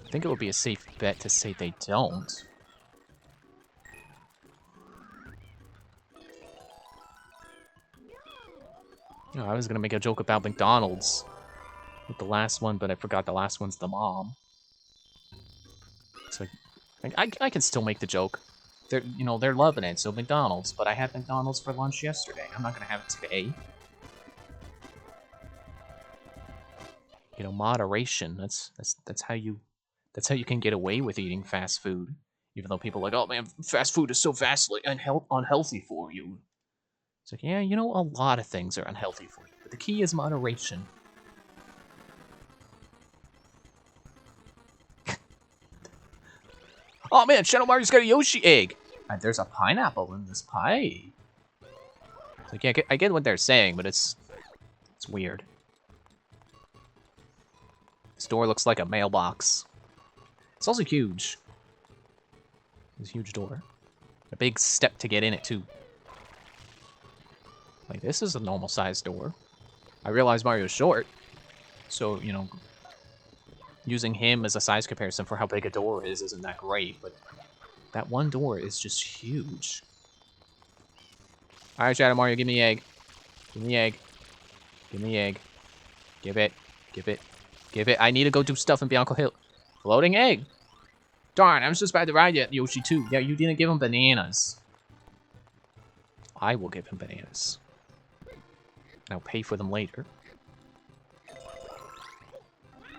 I think it would be a safe bet to say they don't. Oh, I was going to make a joke about McDonald's with the last one, but I forgot the last one's the mom. So I can still make the joke. They're loving it, so McDonald's. But I had McDonald's for lunch yesterday. I'm not going to have it today. You know, moderation. That's how you can get away with eating fast food. Even though people are like, oh man, fast food is so vastly unhealthy for you. It's like, yeah, you know, a lot of things are unhealthy for you, but the key is moderation. Oh man, Shadow Mario's got a Yoshi egg! And there's a pineapple in this pie. It's like, yeah, I get what they're saying, but it's weird. This door looks like a mailbox. It's also huge. It's a huge door. A big step to get in it, too. Like, this is a normal-sized door. I realize Mario's short, so, you know, using him as a size comparison for how big a door is isn't that great, but that one door is just huge. Alright, Shadow Mario, give me the egg. Give me the egg. Give me the egg. Give it. Give it. Give it. I need to go do stuff in Bianco Hill. Floating egg. Darn, I was just about to ride at Yoshi too. Yeah, you didn't give him bananas. I will give him bananas. I'll pay for them later.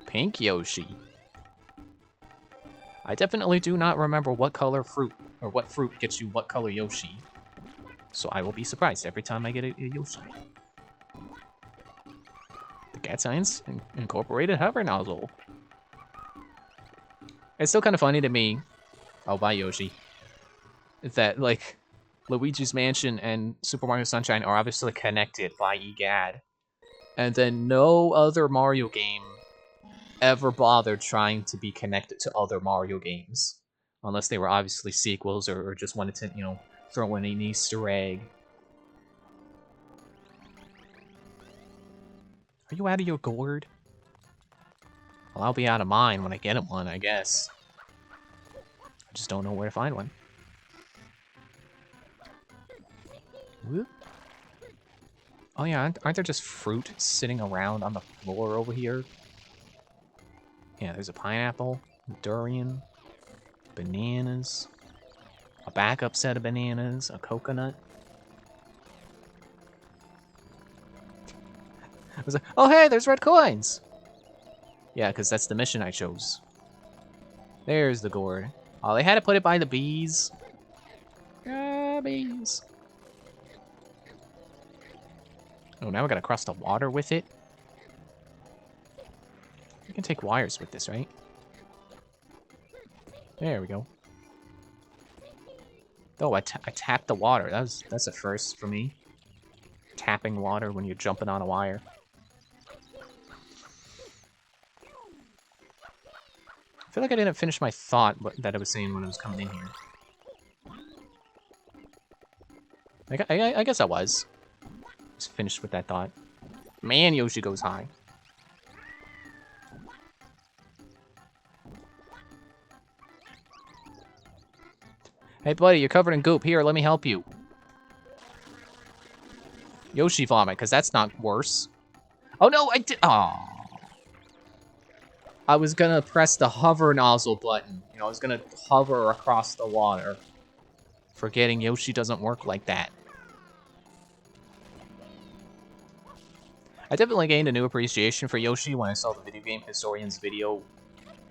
Pink Yoshi. I definitely do not remember what color fruit, or what fruit gets you what color Yoshi. So I will be surprised every time I get a Yoshi. The Cat Science incorporated hover nozzle. It's still kind of funny to me. Oh, bye Yoshi. That, like, Luigi's Mansion and Super Mario Sunshine are obviously connected by EGAD. And then no other Mario game ever bothered trying to be connected to other Mario games. Unless they were obviously sequels or just wanted to, you know, throw in an Easter egg. Are you out of your gourd? Well, I'll be out of mine when I get one, I guess. I just don't know where to find one. Whoop. Oh yeah, aren't there just fruit sitting around on the floor over here? Yeah, there's a pineapple, durian, bananas, a backup set of bananas, a coconut. I was like, oh hey, there's red coins! Yeah, because that's the mission I chose. There's the gourd. Oh, they had to put it by the bees. Ah, bees. Oh, now we gotta cross the water with it. You can take wires with this, right? There we go. Oh, I tapped the water. That's a first for me. Tapping water when you're jumping on a wire. I feel like I didn't finish my thought that I was saying when I was coming in here. I guess I was. Just finished with that thought. Man, Yoshi goes high. Hey, buddy, you're covered in goop. Here, let me help you. Yoshi vomit, because that's not worse. Oh, no, I did. Oh. I was going to press the hover nozzle button. You know, I was going to hover across the water. Forgetting Yoshi doesn't work like that. I definitely gained a new appreciation for Yoshi when I saw the Video Game Historian's video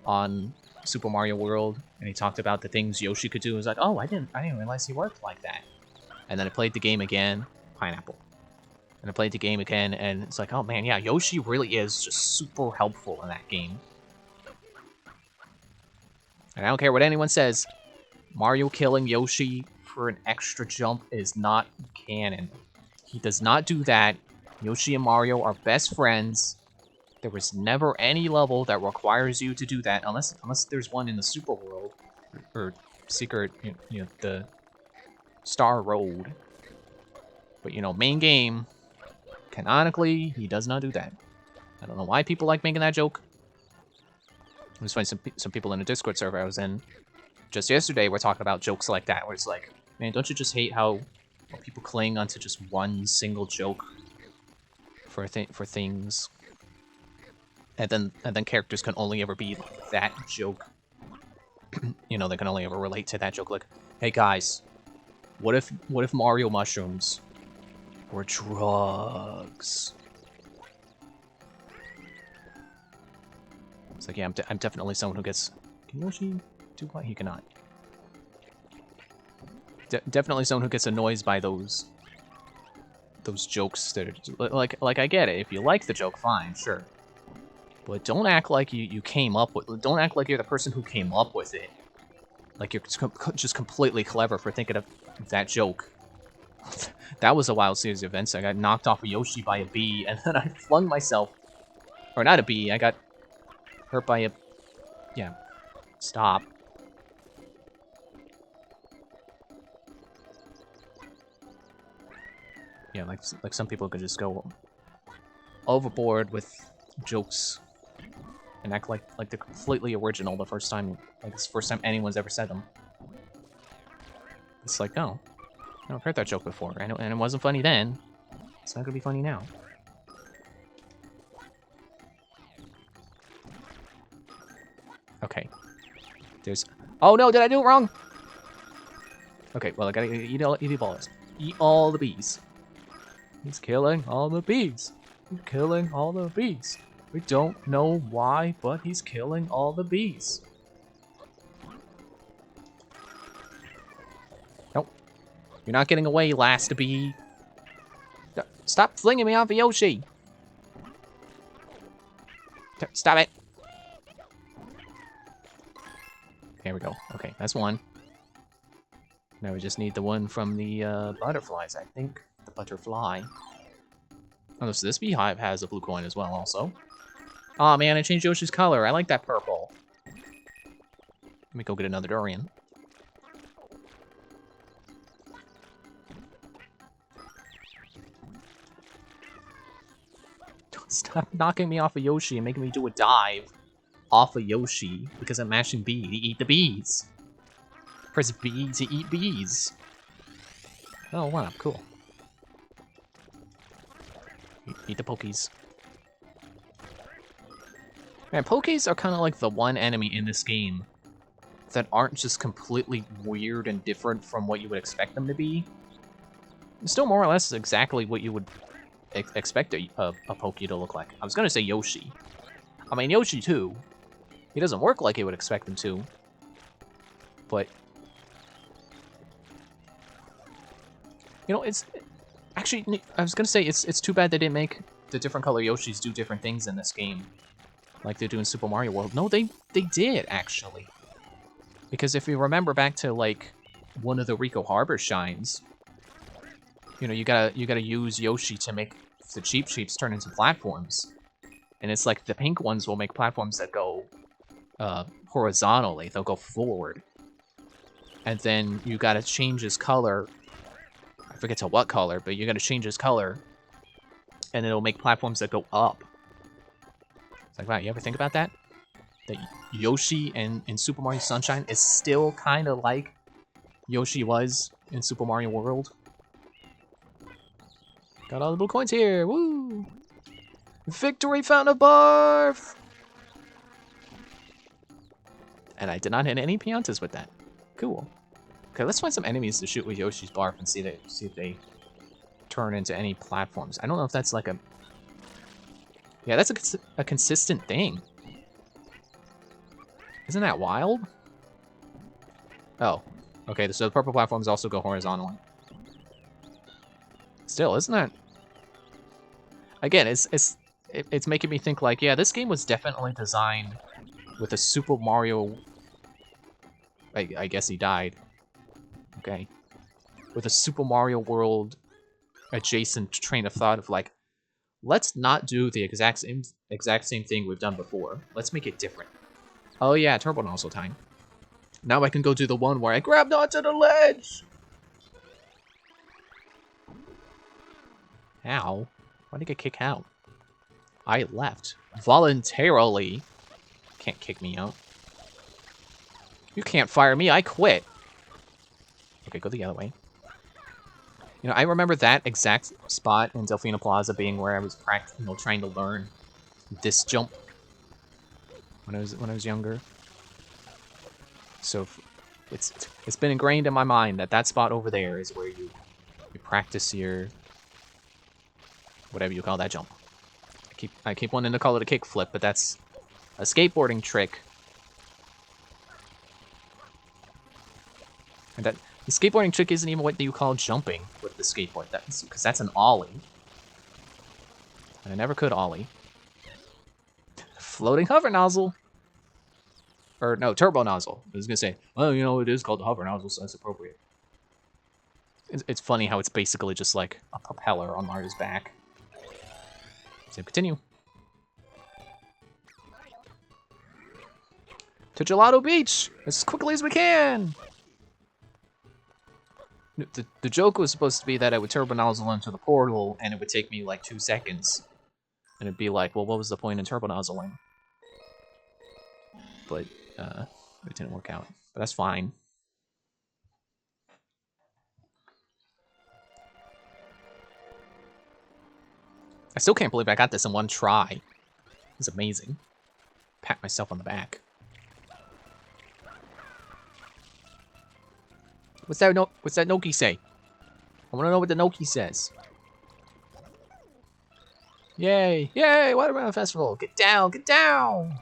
on Super Mario World, and he talked about the things Yoshi could do. I was like, oh, I didn't realize he worked like that. And then I played the game again, pineapple. And I played the game again, and it's like, oh man, yeah, Yoshi really is just super helpful in that game. And I don't care what anyone says, Mario killing Yoshi for an extra jump is not canon. He does not do that. Yoshi and Mario are best friends. There was never any level that requires you to do that, unless there's one in the Super World or Secret, you know, the Star Road. But you know, main game, canonically, he does not do that. I don't know why people like making that joke. I was finding some people in a Discord server I was in just yesterday were talking about jokes like that, where it's like, man, don't you just hate how people cling onto just one single joke for things? And then characters can only ever be like that joke. You know, they can only ever relate to that joke. Like, hey guys, what if Mario mushrooms were drugs? It's like, yeah, I'm definitely someone who gets... Can Yoshi do what? He cannot. Definitely someone who gets annoyed by those jokes that are... Like, I get it. If you like the joke, fine, sure. But don't act like you came up with... Don't act like you're the person who came up with it. Like you're just completely clever for thinking of that joke. That was a wild series of events. I got knocked off a Yoshi by a bee, and then I flung myself... Or not a bee, I got hurt by a... Yeah. Stop. Yeah, like some people could just go overboard with jokes and act like they're completely original the first time, like it's the first time anyone's ever said them. It's like, no, I've heard that joke before, and it wasn't funny then. It's not gonna be funny now. Okay. There's... Oh no, did I do it wrong? Okay, well I gotta eat the balls. Eat all the bees. He's killing all the bees. He's killing all the bees. We don't know why, but he's killing all the bees. Nope. You're not getting away, last bee. Stop flinging me off of Yoshi. Stop it. There we go. Okay, that's one. Now we just need the one from the butterflies, I think. The butterfly. Oh, so this beehive has a blue coin as well, also. Aw, oh, man, I changed Yoshi's color. I like that purple. Let me go get another durian. Stop knocking me off of Yoshi and making me do a dive off of Yoshi because I'm mashing B to eat the bees. Press B to eat bees. Oh, wow, cool. Eat the Pokies. Man, Pokies are kind of like the one enemy in this game that aren't just completely weird and different from what you would expect them to be. It's still more or less exactly what you would expect a Pokie to look like. I was going to say Yoshi. I mean, Yoshi too. He doesn't work like you would expect him to. But... You know, it's... Actually, I was going to say, it's too bad they didn't make the different color Yoshis do different things in this game. Like they do in Super Mario World. No, they did, actually. Because if you remember back to, like, one of the Rico Harbor shines, you know, you gotta use Yoshi to make the Cheep Cheeps turn into platforms. And it's like the pink ones will make platforms that go horizontally. They'll go forward. And then you gotta change his color. I forget to what color, but you gotta change his color. And it'll make platforms that go up. It's like, wow, you ever think about that? That Yoshi in Super Mario Sunshine is still kind of like Yoshi was in Super Mario World. Got all the blue coins here, woo! Victory Fountain of Barf! And I did not hit any Piantas with that. Cool. Okay, let's find some enemies to shoot with Yoshi's Barf and see if they turn into any platforms. I don't know if that's like a... Yeah, that's a consistent thing. Isn't that wild? Oh. Okay, so the purple platforms also go horizontally. Still, isn't that... Again, it's making me think like, yeah, this game was definitely designed with a Super Mario... I guess he died. Okay. With a Super Mario World adjacent train of thought of like, let's not do the exact same thing we've done before. Let's make it different. Oh yeah, Turbo Nozzle time. Now I can go do the one where I grabbed onto the ledge! How? Why did I get kicked out? I left. Voluntarily. Can't kick me out. You can't fire me, I quit. Okay, go the other way. You know, I remember that exact spot in Delfino Plaza being where I was trying to learn this jump when I was younger. So it's been ingrained in my mind that spot over there is where you practice your whatever you call that jump. I keep wanting to call it a kickflip, but that's a skateboarding trick. And that the skateboarding trick isn't even what you call jumping with the skateboard. That's because that's an ollie. And I never could ollie. Floating hover nozzle. Or no, turbo nozzle. I was gonna say, well, you know, it is called the hover nozzle, so that's appropriate. It's funny how it's basically just like a propeller on Mario's back. So continue. To Gelato Beach as quickly as we can. The joke was supposed to be that I would turbo nozzle into the portal and it would take me like 2 seconds. And it'd be like, well, what was the point in turbo nozzling? But it didn't work out. But that's fine. I still can't believe I got this in one try. It's amazing. Pat myself on the back. What's that Noki say? I want to know what the Noki says. Yay! Yay! Watermelon Festival! Get down! Get down!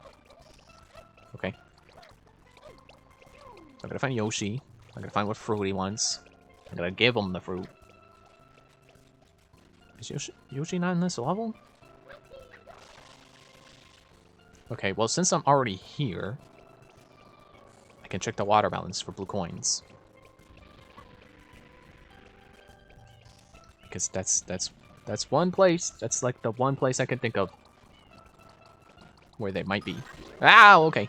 Okay. I'm gonna find Yoshi. I'm gonna find what fruit he wants. I'm gonna give him the fruit. Is Yoshi not in this level? Okay, well, since I'm already here, I can check the watermelons for blue coins. Because that's one place. That's like the one place I can think of where they might be. Ah, okay.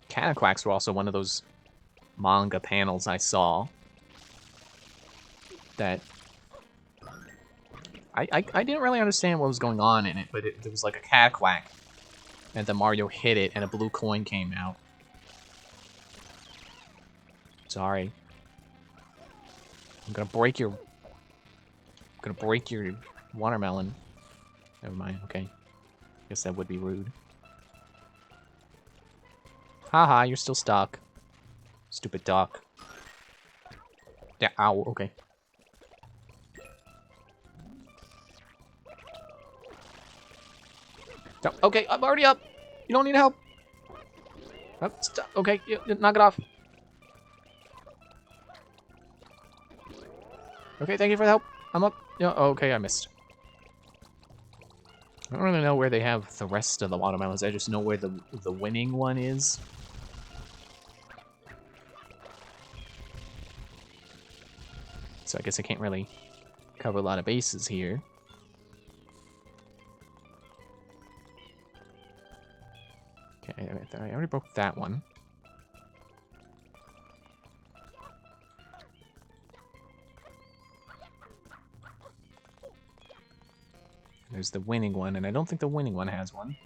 Cataquacks were also one of those manga panels I saw that I didn't really understand what was going on in it, but there was like a Cataquack, and then Mario hit it, and a blue coin came out. Sorry. I'm gonna break your watermelon. Never mind, okay. Guess that would be rude. Haha, you're still stuck. Stupid duck. Yeah, ow, okay. No, okay, I'm already up. You don't need help. Oh, okay, knock it off. Okay, thank you for the help. I'm up. Yeah, okay, I missed. I don't really know where they have the rest of the watermelons. I just know where the winning one is. So I guess I can't really cover a lot of bases here. Okay, I already broke that one. There's the winning one, and I don't think the winning one has one.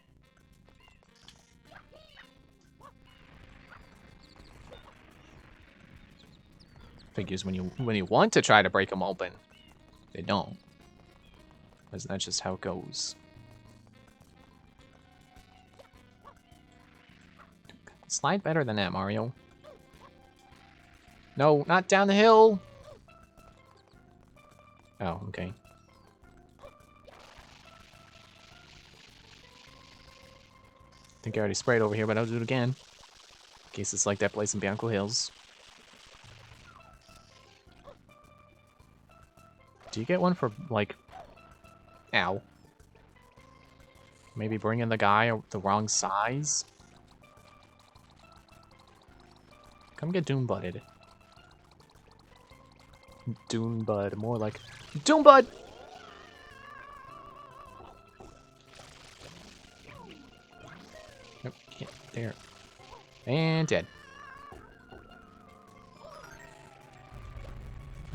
Figures when you want to try to break them open, they don't. Isn't that just how it goes? Slide better than that, Mario. No, not down the hill. Oh, okay. I think I already sprayed over here, but I'll do it again. In case it's like that place in Bianco Hills. Do you get one for, like... Ow. Maybe bringing the guy the wrong size? Come get Doom Budded. Doom Bud, more like... Doom Bud! Nope, can't. There. And dead.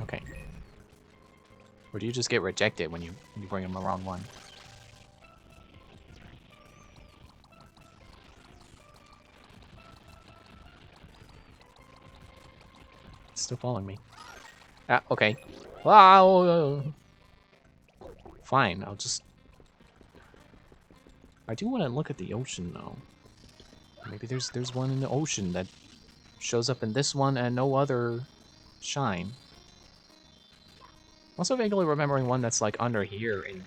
Okay. Or do you just get rejected when you bring him the wrong one? It's still following me. Ah, okay. Wow. Fine, I'll just... I do want to look at the ocean, though. Maybe there's one in the ocean that shows up in this one and no other shine. Also vaguely remembering one that's like under here in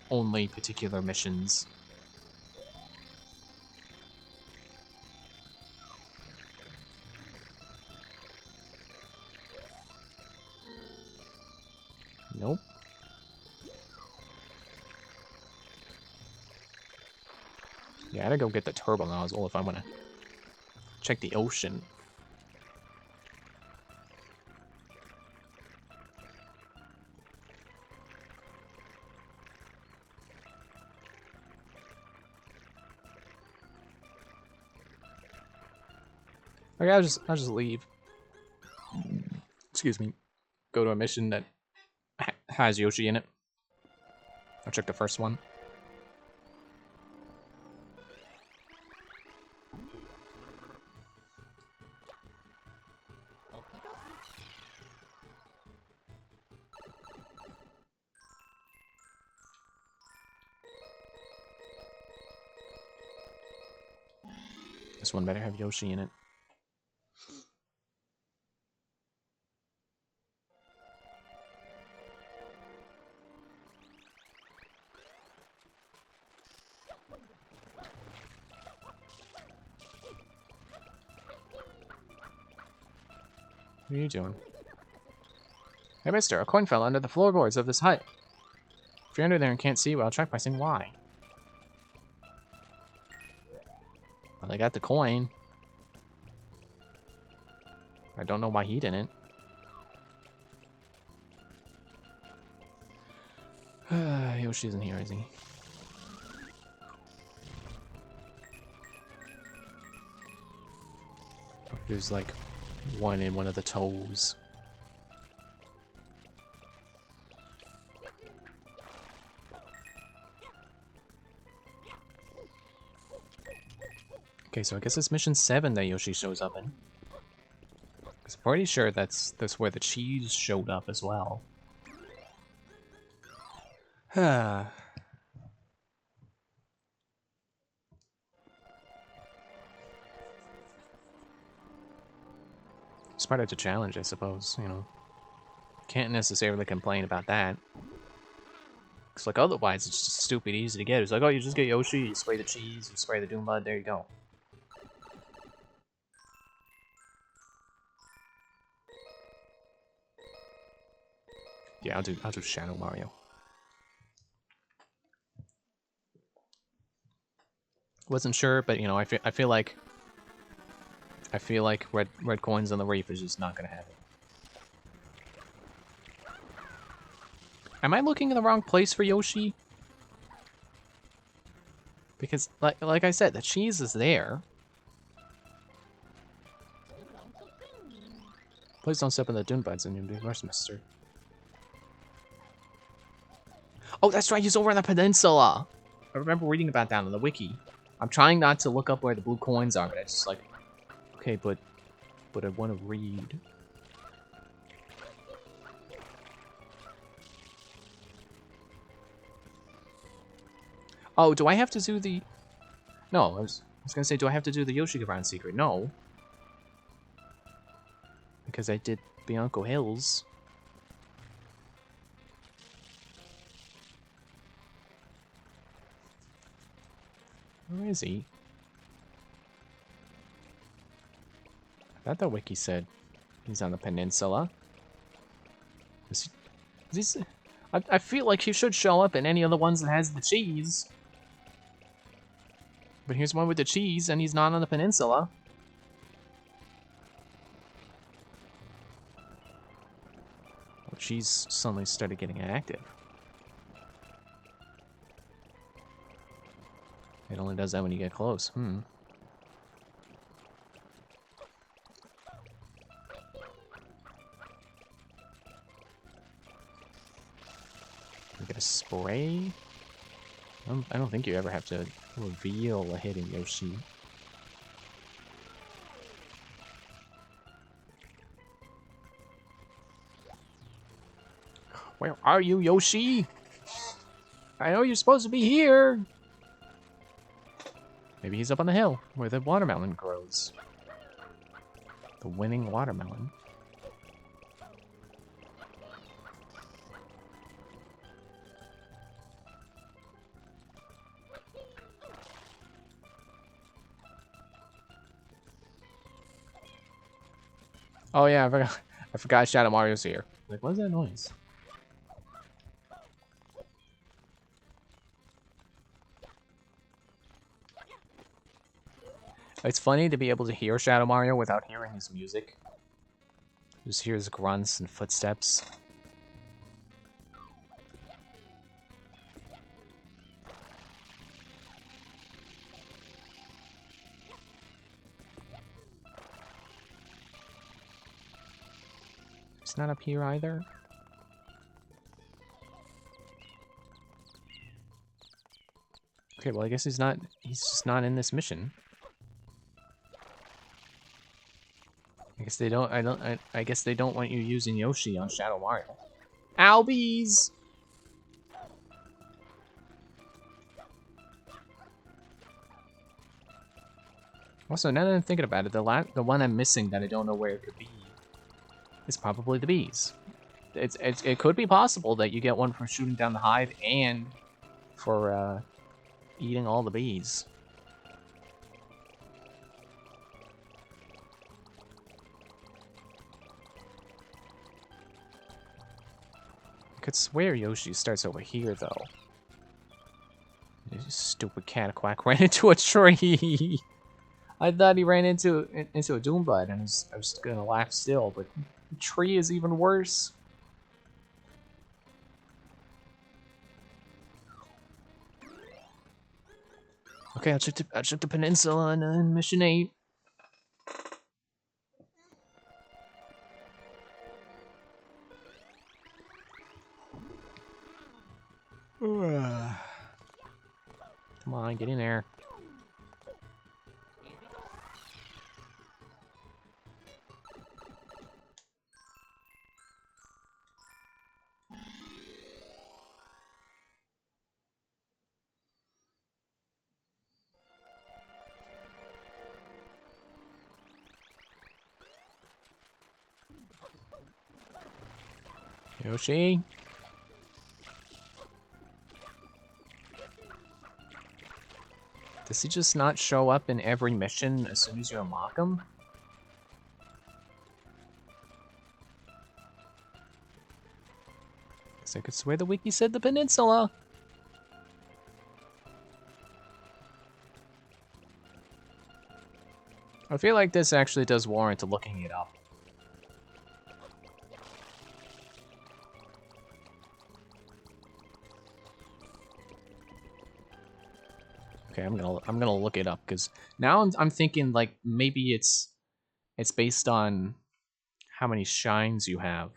only particular missions. Nope. Yeah, I gotta go get the turbo nozzle if I want to check the ocean. Okay, I'll just leave. Excuse me. Go to a mission that has Yoshi in it. I'll check the first one. This one better have Yoshi in it. What are you doing? Hey, mister, a coin fell under the floorboards of this hut. If you're under there and can't see, well, I'll try pressing Y. Well, I got the coin. I don't know why he didn't. Yoshi isn't here, is he? There's like one in one of the toes. Okay, so I guess it's mission 7 that Yoshi shows up in. Because I'm pretty sure that's where the cheese showed up as well. It's part of the challenge, I suppose, you know. Can't necessarily complain about that. It's like, otherwise it's just stupid easy to get. It's like, oh, you just get Yoshi, you spray the cheese, you spray the Doom Bud, there you go. Yeah, I'll do Shadow Mario. Wasn't sure, but you know, I feel like red coins on the reef is just not gonna happen. Am I looking in the wrong place for Yoshi? Because like I said, the cheese is there. Please don't step in the dune buds and you'll be worse, mister. Oh, that's right, he's over on the peninsula. I remember reading about that on the wiki. I'm trying not to look up where the blue coins are, but it's just like, okay, but I want to read. Oh, do I have to do the... No, I was gonna say, do I have to do the Yoshi Ground secret? No. Because I did Bianco Hills. Where is he? I thought the wiki said he's on the peninsula. I feel like he should show up in any of the ones that has the cheese. But here's one with the cheese, and he's not on the peninsula. Well, cheese suddenly started getting active. It only does that when you get close. We get a spray? I don't think you ever have to reveal a hidden Yoshi. Where are you, Yoshi? I know you're supposed to be here. Maybe he's up on the hill where the watermelon grows. The winning watermelon. Oh yeah, I forgot Shadow Mario's here. Like, what is that noise? It's funny to be able to hear Shadow Mario without hearing his music. Just hear his grunts and footsteps. It's not up here either. Okay, well I guess he's just not in this mission. I guess they don't I guess they don't want you using Yoshi on Shadow Mario. Albies! Also, now that I'm thinking about it, the one I'm missing that I don't know where it could be is probably the bees. It could be possible that you get one for shooting down the hive and for eating all the bees. I could swear Yoshi starts over here, though. This stupid Cataquack ran into a tree. I thought he ran into a Doombud, and I was gonna laugh still, but the tree is even worse. Okay, I'll check the peninsula on Mission 8. Come on, get in there. Yoshi? Does he just not show up in every mission as soon as you unlock him? Guess I could swear the wiki said the peninsula. I feel like this actually does warrant looking it up. Okay, I'm gonna look it up because now I'm thinking like maybe it's based on how many shines you have.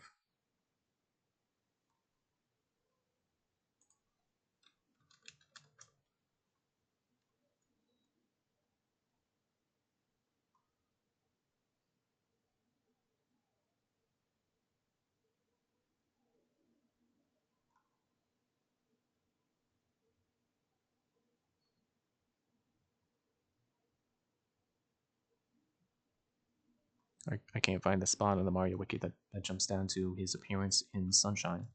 I can't find the spot on the Mario Wiki that jumps down to his appearance in Sunshine.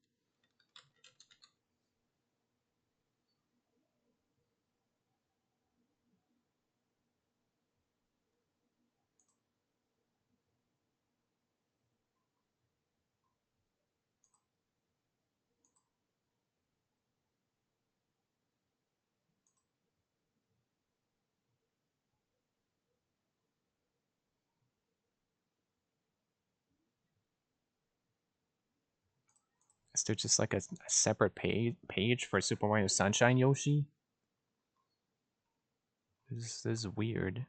Is there just like a separate page for Super Mario Sunshine Yoshi? This is weird.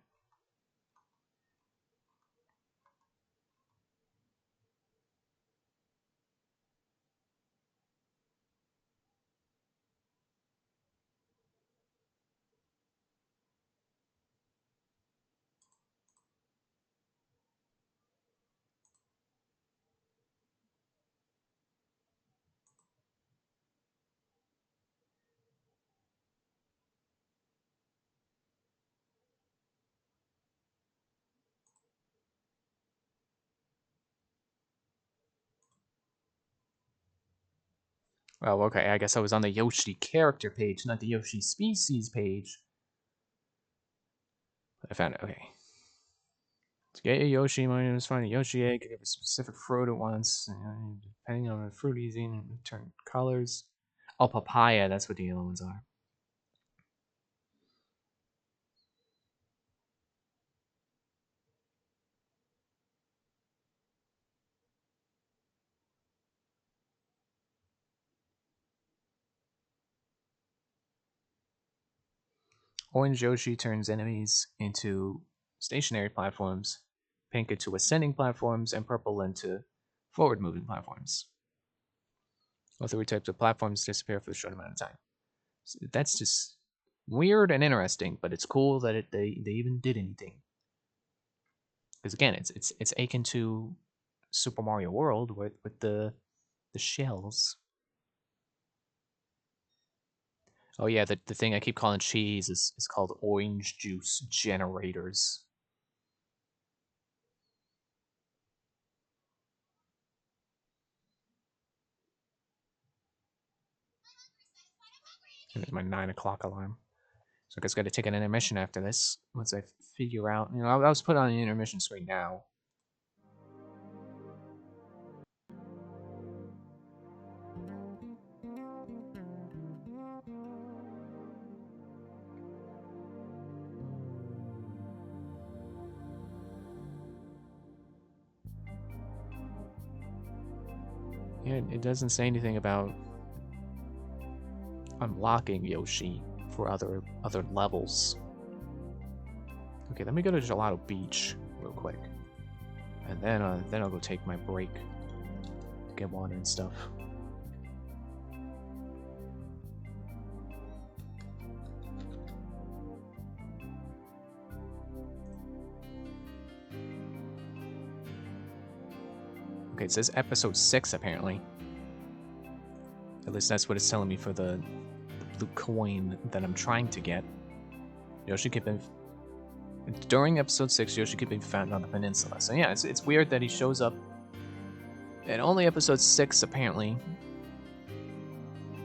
Oh, okay. I guess I was on the Yoshi character page, not the Yoshi species page. But I found it. Okay. To get a Yoshi, you must find a Yoshi egg, give a specific fruit at once, depending on the fruit eating, and turn colors. Oh, papaya, that's what the yellow ones are. Orange Yoshi turns enemies into stationary platforms, pink into ascending platforms, and purple into forward-moving platforms. All three types of platforms disappear for a short amount of time. So that's just weird and interesting, but it's cool that they even did anything. Because again, it's akin to Super Mario World with the shells. Oh yeah, the thing I keep calling cheese is called orange juice generators. And it's my 9 o'clock alarm. So I guess I got to take an intermission after this. Once I figure out, I was put on the intermission screen now. Yeah, it doesn't say anything about unlocking Yoshi for other levels. Okay, let me go to Gelato Beach real quick, and then I'll go take my break, get water and stuff. Okay, it says episode 6 apparently. At least that's what it's telling me for the blue coin that I'm trying to get. Yoshi could be during episode 6. Yoshi could be found on the peninsula. So yeah, it's weird that he shows up in only episode 6 apparently,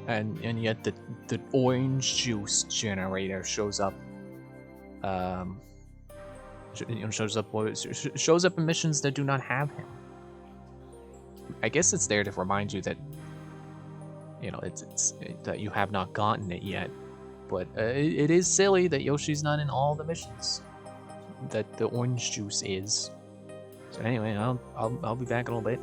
and yet the orange juice generator shows up. Shows up in missions that do not have him. I guess it's there to remind you that it's that you have not gotten it yet. But it is silly that Yoshi's not in all the missions that the orange juice is. So anyway, I'll be back in a little bit.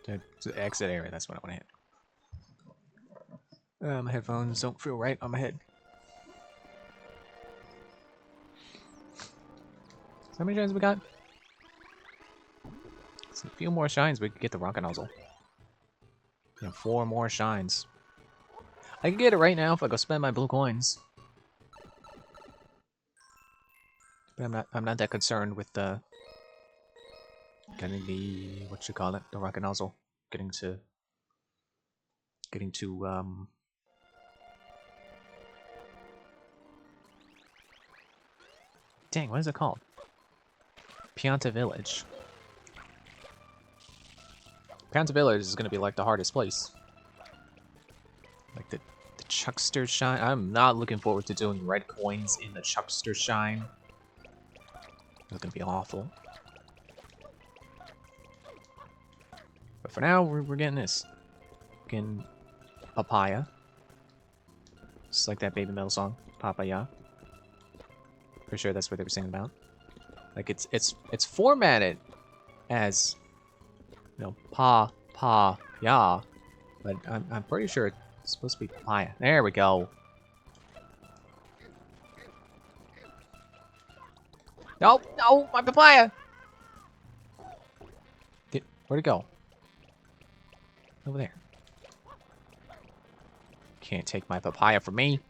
The exit area, that's what I want to hit. My headphones don't feel right on my head. So how many shines we got? So a few more shines, we could get the rocket nozzle. Yeah, 4 more shines. I can get it right now if I go spend my blue coins. But I'm not that concerned with the getting the what you call it, the rocket nozzle. Getting to dang, what is it called? Pianta Village. Pianta Village is gonna be like the hardest place. Like the Chuckster Shine. I'm not looking forward to doing red coins in the Chuckster Shine. It's gonna be awful. But for now, we're getting this. Getting Papaya. Just like that Baby Metal song, Papaya. For sure that's what they were singing about. Like it's formatted as, you know, ya, but I'm pretty sure it's supposed to be papaya. There we go. No, no, my papaya. Where'd it go? Over there. Can't take my papaya from me.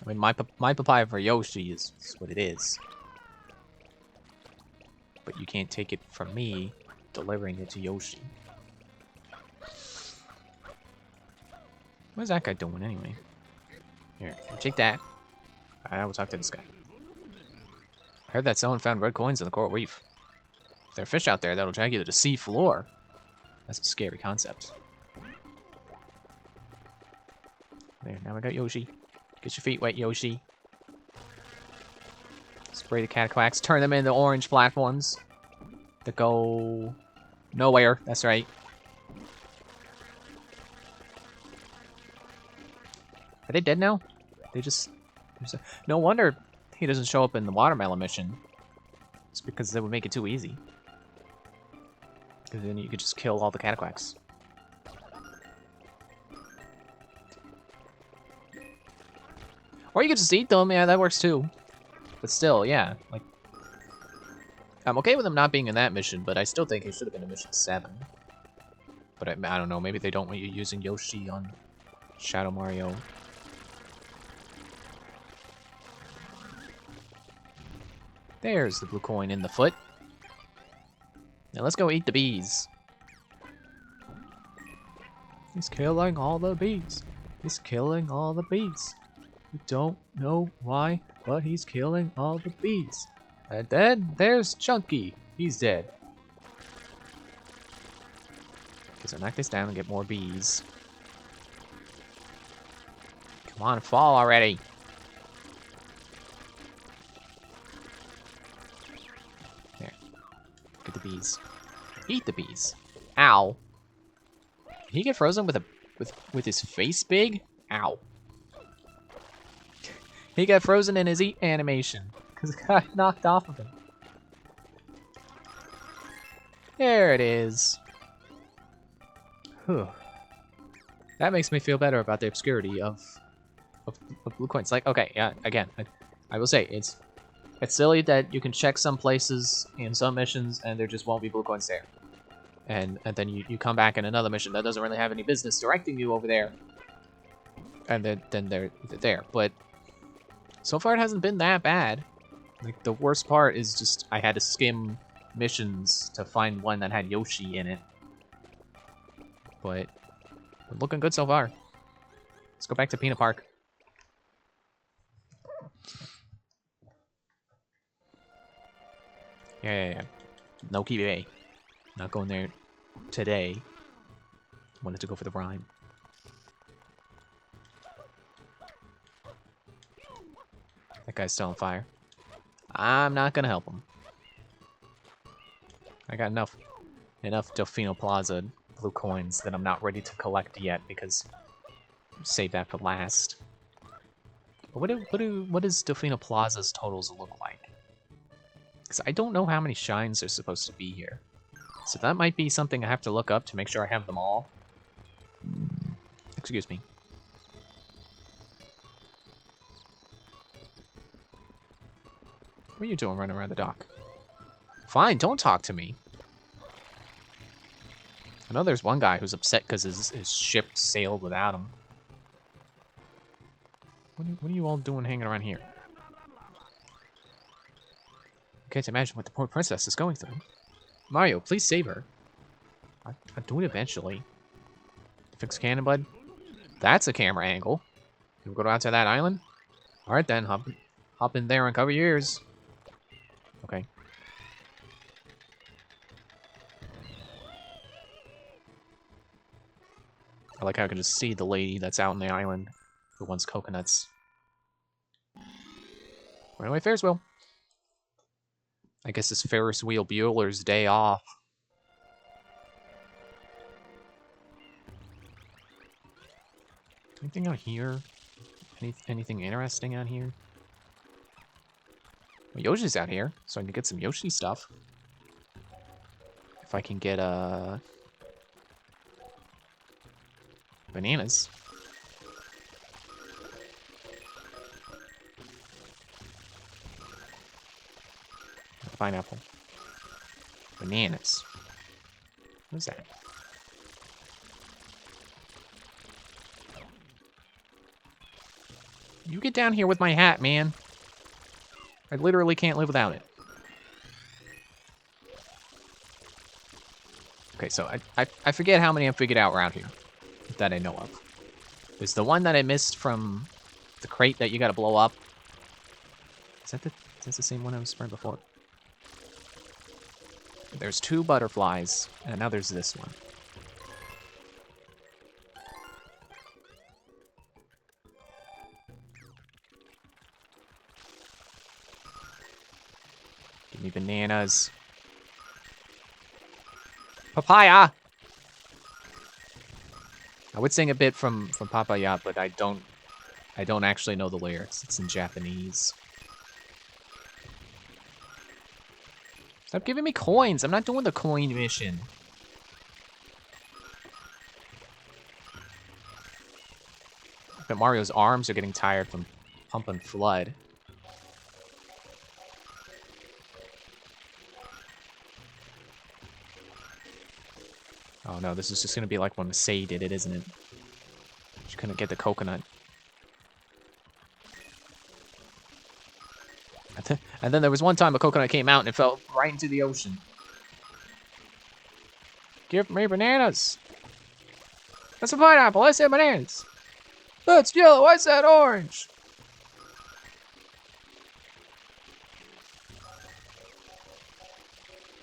I mean, my papaya for Yoshi is what it is. But you can't take it from me, delivering it to Yoshi. What's that guy doing anyway? Here, take that. I will talk to this guy. I heard that someone found red coins in the coral reef. If there are fish out there, that'll drag you to the sea floor. That's a scary concept. There, now we got Yoshi. Get your feet wet, Yoshi. Spray the cataquacks, turn them into orange platforms that go nowhere. That's right. Are they dead now? They just... No wonder he doesn't show up in the watermelon mission. It's because they would make it too easy. Because then you could just kill all the cataquacks. Or you could just eat them, yeah, that works too. But still, yeah, like... I'm okay with him not being in that mission, but I still think he should have been in mission 7. But I don't know, maybe they don't want you using Yoshi on Shadow Mario. There's the blue coin in the foot. Now let's go eat the bees. He's killing all the bees. He's killing all the bees. We don't know why, but he's killing all the bees. And then there's Chunky. He's dead. Okay, so knock this down and get more bees. Come on, fall already. There. Get the bees. Eat the bees. Ow. Did he get frozen with his face big? Ow. He got frozen in his eat animation because it got knocked off of him. There it is. Whew. That makes me feel better about the obscurity of blue coins. Like, okay, yeah, again, I will say, it's silly that you can check some places in some missions and there just won't be blue coins there. And then you come back in another mission that doesn't really have any business directing you over there. And then they're there. But so far it hasn't been that bad. Like, the worst part is just I had to skim missions to find one that had Yoshi in it. But looking good so far. Let's go back to Peanut Park. Yeah. No Kibi. Not going there today. Wanted to go for the rhyme. That guy's still on fire. I'm not gonna help him. I got enough Delfino Plaza blue coins that I'm not ready to collect yet because save that for last. But what does Delfino Plaza's totals look like? Because I don't know how many shines are supposed to be here. So that might be something I have to look up to make sure I have them all. Excuse me. What are you doing running around the dock? Fine, don't talk to me. I know there's one guy who's upset because his ship sailed without him. What are you all doing hanging around here? I can't imagine what the poor princess is going through. Mario, please save her. I'll do it eventually. Fix cannon, bud. That's a camera angle. You go out to that island? Alright then, hop in there and cover your ears. Okay. I like how I can just see the lady that's out on the island who wants coconuts. Anyway, Ferris wheel. I guess it's Ferris Wheel Bueller's day off. Anything out here? Anything interesting out here? Well, Yoshi's out here, so I can get some Yoshi stuff. If I can get, bananas. Pineapple. Bananas. What is that? You get down here with my hat, man. I literally can't live without it. Okay, so I forget how many I've figured out around here that I know of. There's the one that I missed from the crate that you gotta blow up. Is that the same one I was spraying before? There's 2 butterflies, and now there's this one. Give me bananas. Papaya! I would sing a bit from Papaya, but I don't actually know the lyrics. It's in Japanese. Stop giving me coins. I'm not doing the coin mission. But Mario's arms are getting tired from pumping FLUDD. Oh no, this is just gonna be like when Say did it, isn't it? She couldn't get the coconut. And then there was one time a coconut came out and it fell right into the ocean. Give me bananas. That's a pineapple. I said bananas. That's yellow. I said orange.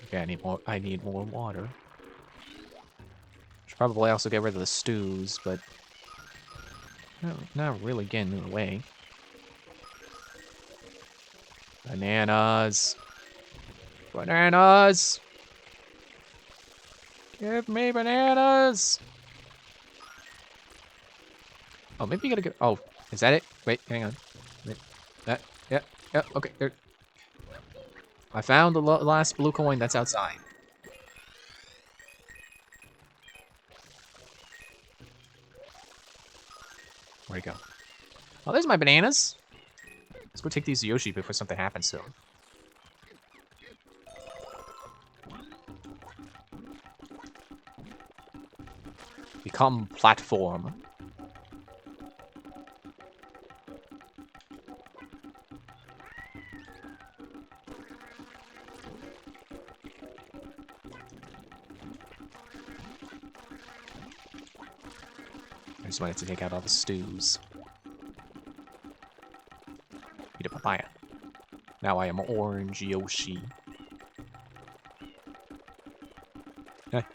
Okay, I need more water. Should probably also get rid of the stews, but not really getting in the way. Bananas. Bananas. Give me bananas. Oh, maybe you gotta get. Oh, is that it? Wait, hang on. Wait. That. Yeah. Okay. There. I found the last blue coin that's outside. Where'd it go? Oh, there's my bananas. Let's go take these to Yoshi before something happens to him. Become platform. I just wanted to take out all the stews. Eat a papaya. Now I am orange Yoshi.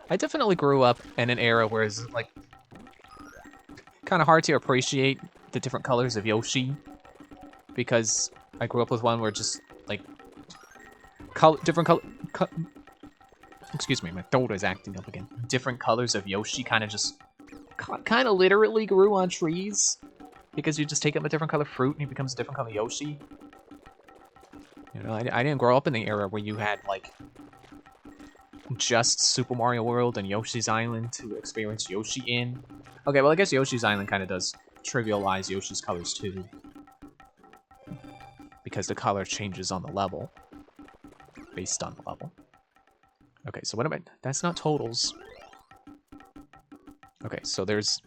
I definitely grew up in an era where it's like kind of hard to appreciate the different colors of Yoshi, because I grew up with one where just like different color. Excuse me, my throat is acting up again. Different colors of Yoshi kind of literally grew on trees, because you just take up a different color fruit and he becomes a different color Yoshi. You know, I didn't grow up in the era where you had like just Super Mario World and Yoshi's Island to experience Yoshi in. Okay, well, I guess Yoshi's Island kind of does trivialize Yoshi's colors too, because the color changes on the level, based on the level. Okay, so what am I... That's not totals. Okay, so there's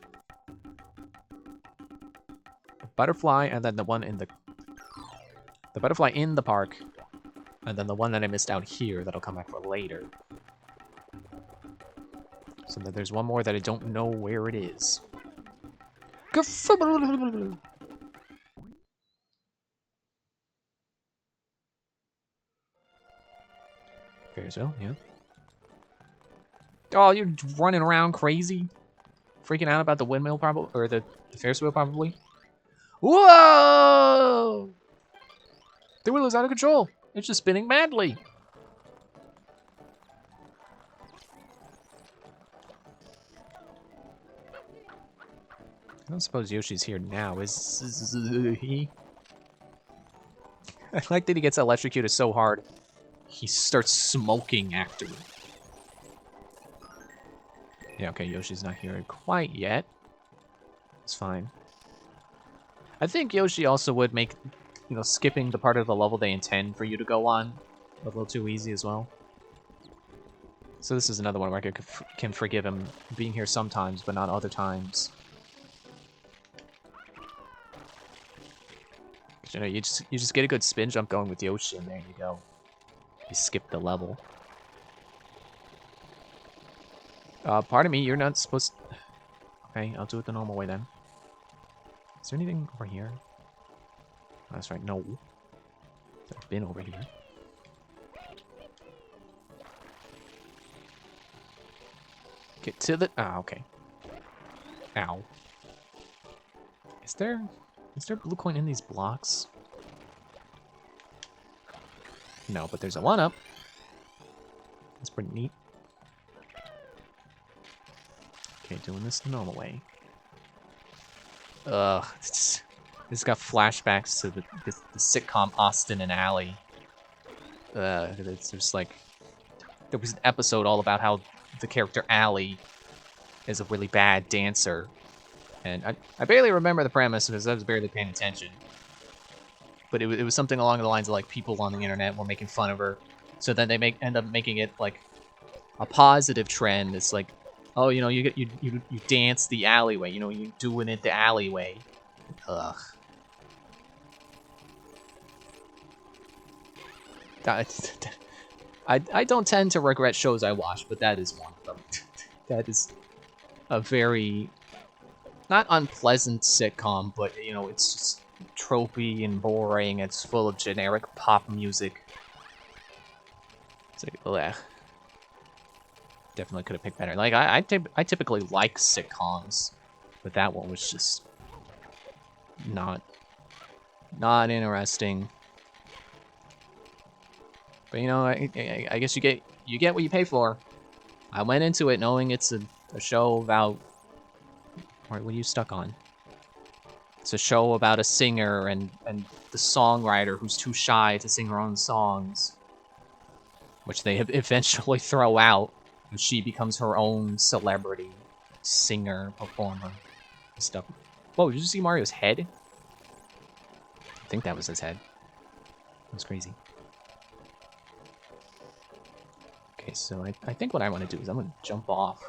a butterfly, and then the one in the... The butterfly in the park, and then the one that I missed out here that'll come back for later. So then there's one more that I don't know where it is. Ferris wheel, yeah. Oh, you're running around crazy? Freaking out about the windmill, probably? Or the Ferris wheel, probably? Whoa! The wheel is out of control. It's just spinning madly. I don't suppose Yoshi's here now, is he? I like that he gets electrocuted so hard, he starts smoking after. Yeah, okay, Yoshi's not here quite yet. It's fine. I think Yoshi also would make, you know, skipping the part of the level they intend for you to go on a little too easy as well. So this is another one where I can forgive him being here sometimes, but not other times. You know, you just get a good spin jump going with Yoshi, and there you go. You skip the level. Pardon me, you're not supposed to... Okay, I'll do it the normal way then. Is there anything over here? Oh, that's right, no. I've been over here. Get to the... Ah, okay. Ow. Is there blue coin in these blocks? No, but there's a 1-up. That's pretty neat. Okay, doing this the normal way. Ugh, this got flashbacks to the sitcom Austin and Ally. It's just like... There was an episode all about how the character Ally is a really bad dancer. And I barely remember the premise because I was barely paying attention. But it was something along the lines of like people on the internet were making fun of her. So then they end up making it like a positive trend. It's like, oh, you know, you dance the alleyway. You know, you're doing it the alleyway. Ugh. I don't tend to regret shows I watch, but that is one of them. That is a very, not unpleasant sitcom, but, you know, it's just tropey and boring. It's full of generic pop music. It's like, ugh. Definitely could have picked better. Like, I typically like sitcoms, but that one was just not interesting. But, you know, I guess you get what you pay for. I went into it knowing it's a show about... What are you stuck on? It's a show about a singer and the songwriter who's too shy to sing her own songs, which they eventually throw out, and she becomes her own celebrity singer, performer, and stuff. Whoa, did you see Mario's head? I think that was his head. That's crazy. Okay, so I think what I want to do is I'm going to jump off.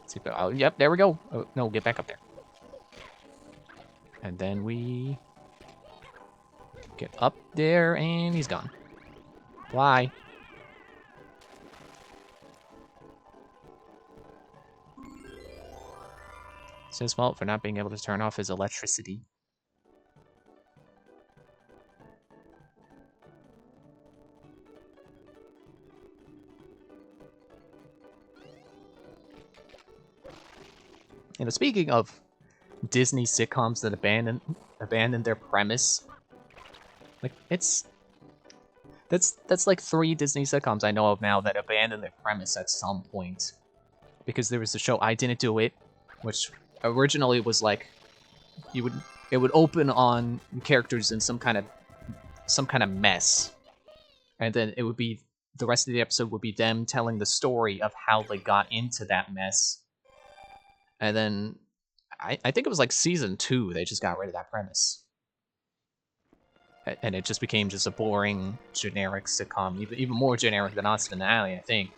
See if oh, yep, there we go. Oh, no, get back up there. And then we get up there, and he's gone. Fly. It's his fault for not being able to turn off his electricity. You know, speaking of Disney sitcoms that abandon their premise, like that's like 3 Disney sitcoms I know of now that abandoned their premise at some point. Because there was the show I Didn't Do It, which originally was like it would open on characters in some kind of mess, and then it would be the rest of the episode would be them telling the story of how they got into that mess. And then I think it was like season 2 they just got rid of that premise. And it just became just a boring, generic sitcom, even more generic than Austin and Ally, I think.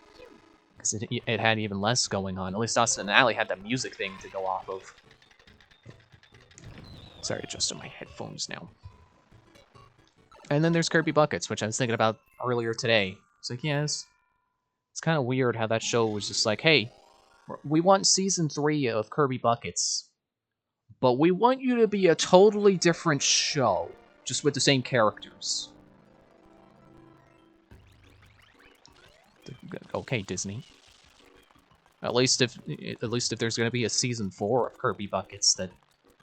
Because it had even less going on. At least Austin and Ally had the music thing to go off of. Sorry, adjusting my headphones now. And then there's Kirby Buckets, which I was thinking about earlier today. It's like, yes, it's kind of weird how that show was just like, hey, we want season 3 of Kirby Buckets, but we want you to be a totally different show, just with the same characters. Okay, Disney. At least if there's going to be a season 4 of Kirby Buckets, that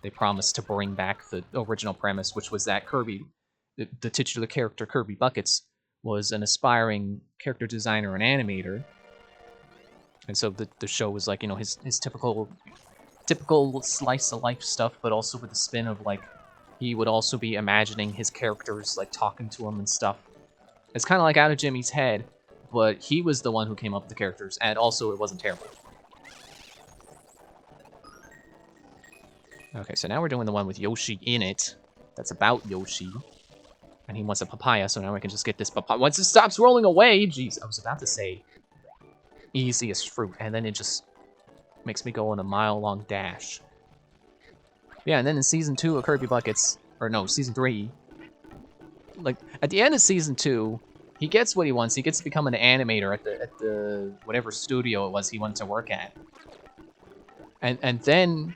they promised to bring back the original premise, which was that Kirby, the titular character Kirby Buckets, was an aspiring character designer and animator. And so the show was like, you know, his typical slice of life stuff, but also with the spin of like he would also be imagining his characters like talking to him and stuff. It's kind of like out of Jimmy's head, but he was the one who came up with the characters, and also it wasn't terrible. Okay, so now we're doing the one with Yoshi in it. That's about Yoshi. And he wants a papaya, so now we can just get this papaya. Once it stops rolling away, jeez, I was about to say easiest fruit, and then it just makes me go on a mile-long dash. Yeah, and then in season 2 of Kirby Buckets, or no, season 3, like at the end of season 2, he gets what he wants. He gets to become an animator at the whatever studio it was he wanted to work at. And then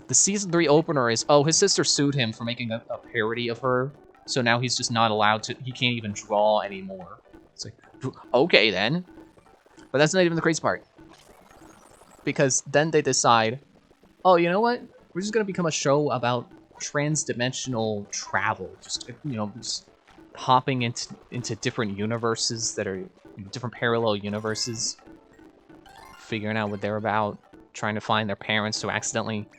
the season 3 opener is, oh, his sister sued him for making a parody of her, so now he's just not allowed to, he can't even draw anymore. It's like, okay then. But that's not even the crazy part. Because then they decide, oh, you know what? We're just going to become a show about trans-dimensional travel. Just, you know, just hopping into different universes that are different parallel universes. Figuring out what they're about. Trying to find their parents who accidentally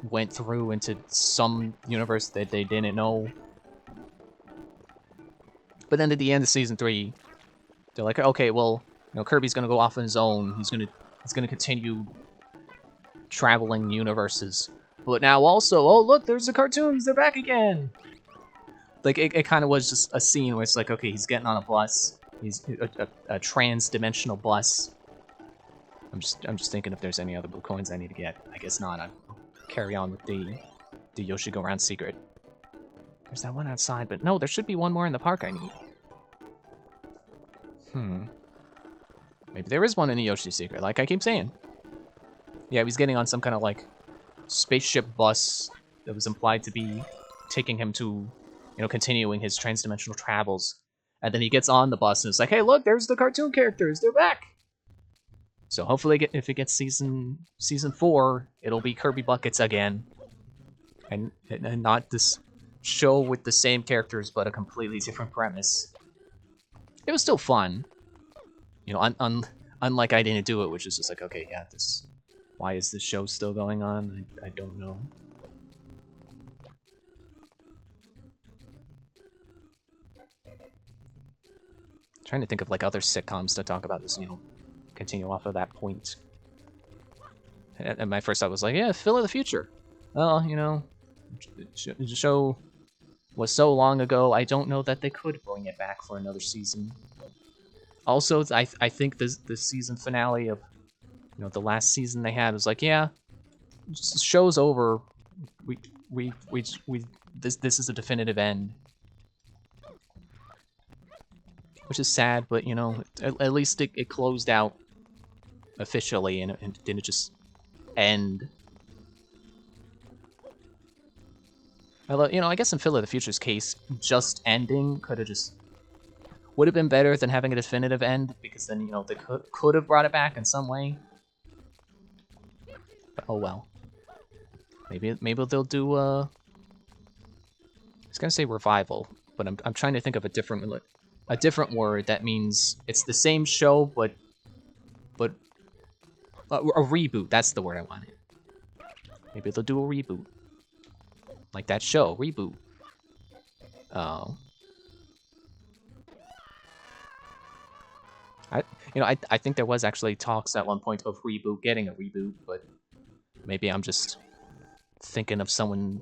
went through into some universe that they didn't know. But then at the end of season 3, they're like, okay, well, you know, Kirby's gonna go off on his own. He's gonna continue traveling universes. But now also, oh look, there's the cartoons. They're back again. Like it kind of was just a scene where it's like, okay, he's getting on a bus. He's a trans-dimensional bus. I'm just thinking if there's any other blue coins I need to get. I guess not. I'll carry on with the Yoshi Go Round secret. There's that one outside, but no, there should be one more in the park I need. Maybe there is one in the Yoshi secret, like I keep saying. Yeah, he's getting on some kind of like spaceship bus that was implied to be taking him to, you know, continuing his trans-dimensional travels. And then he gets on the bus and it's like, hey, look, there's the cartoon characters. They're back. So hopefully, if it gets season 4, it'll be Kirby Buckets again, and not this show with the same characters but a completely different premise. It was still fun, you know. Unlike I Didn't Do It, which is just like, okay, yeah, this. Why is this show still going on? I don't know. Trying to think of like other sitcoms to talk about this, you know. Continue off of that point. And my first thought was like, yeah, Phil of the Future. Well, you know, the show was so long ago, I don't know that they could bring it back for another season. Also, I think the season finale of, you know, the last season they had was like, yeah, the show's over. This is a definitive end. Which is sad, but, you know, at least it closed out officially and didn't just end. Although, you know, I guess in Phil of the Future's case, just ending would have been better than having a definitive end, because then, you know, they could have brought it back in some way. But oh well. Maybe they'll do I was gonna say revival, but I'm trying to think of a different word that means it's the same show, but a reboot. That's the word I wanted. Maybe they'll do a reboot, like that show, Reboot. Oh. I think there was actually talks at one point of Reboot getting a reboot, but maybe I'm just thinking of someone.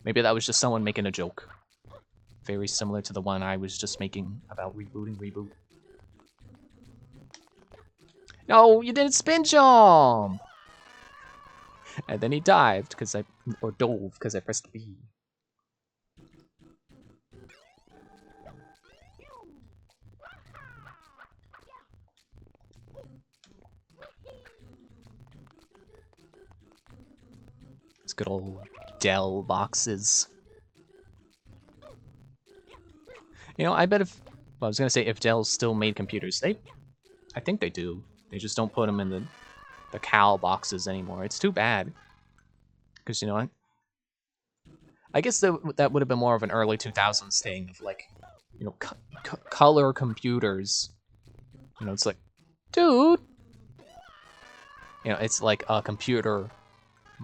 Maybe that was just someone making a joke. Very similar to the one I was just making about rebooting Reboot. No, you didn't spin jump! And then he dived, or dove, because I pressed B. It's good old Dell boxes. You know, I bet if... Well, I was gonna say if Dell still made computers. I think they do. They just don't put them in the Cal boxes anymore. It's too bad. Because, you know, I guess that would have been more of an early 2000s thing of, like, you know, color computers. You know, it's like, dude! You know, it's like a computer,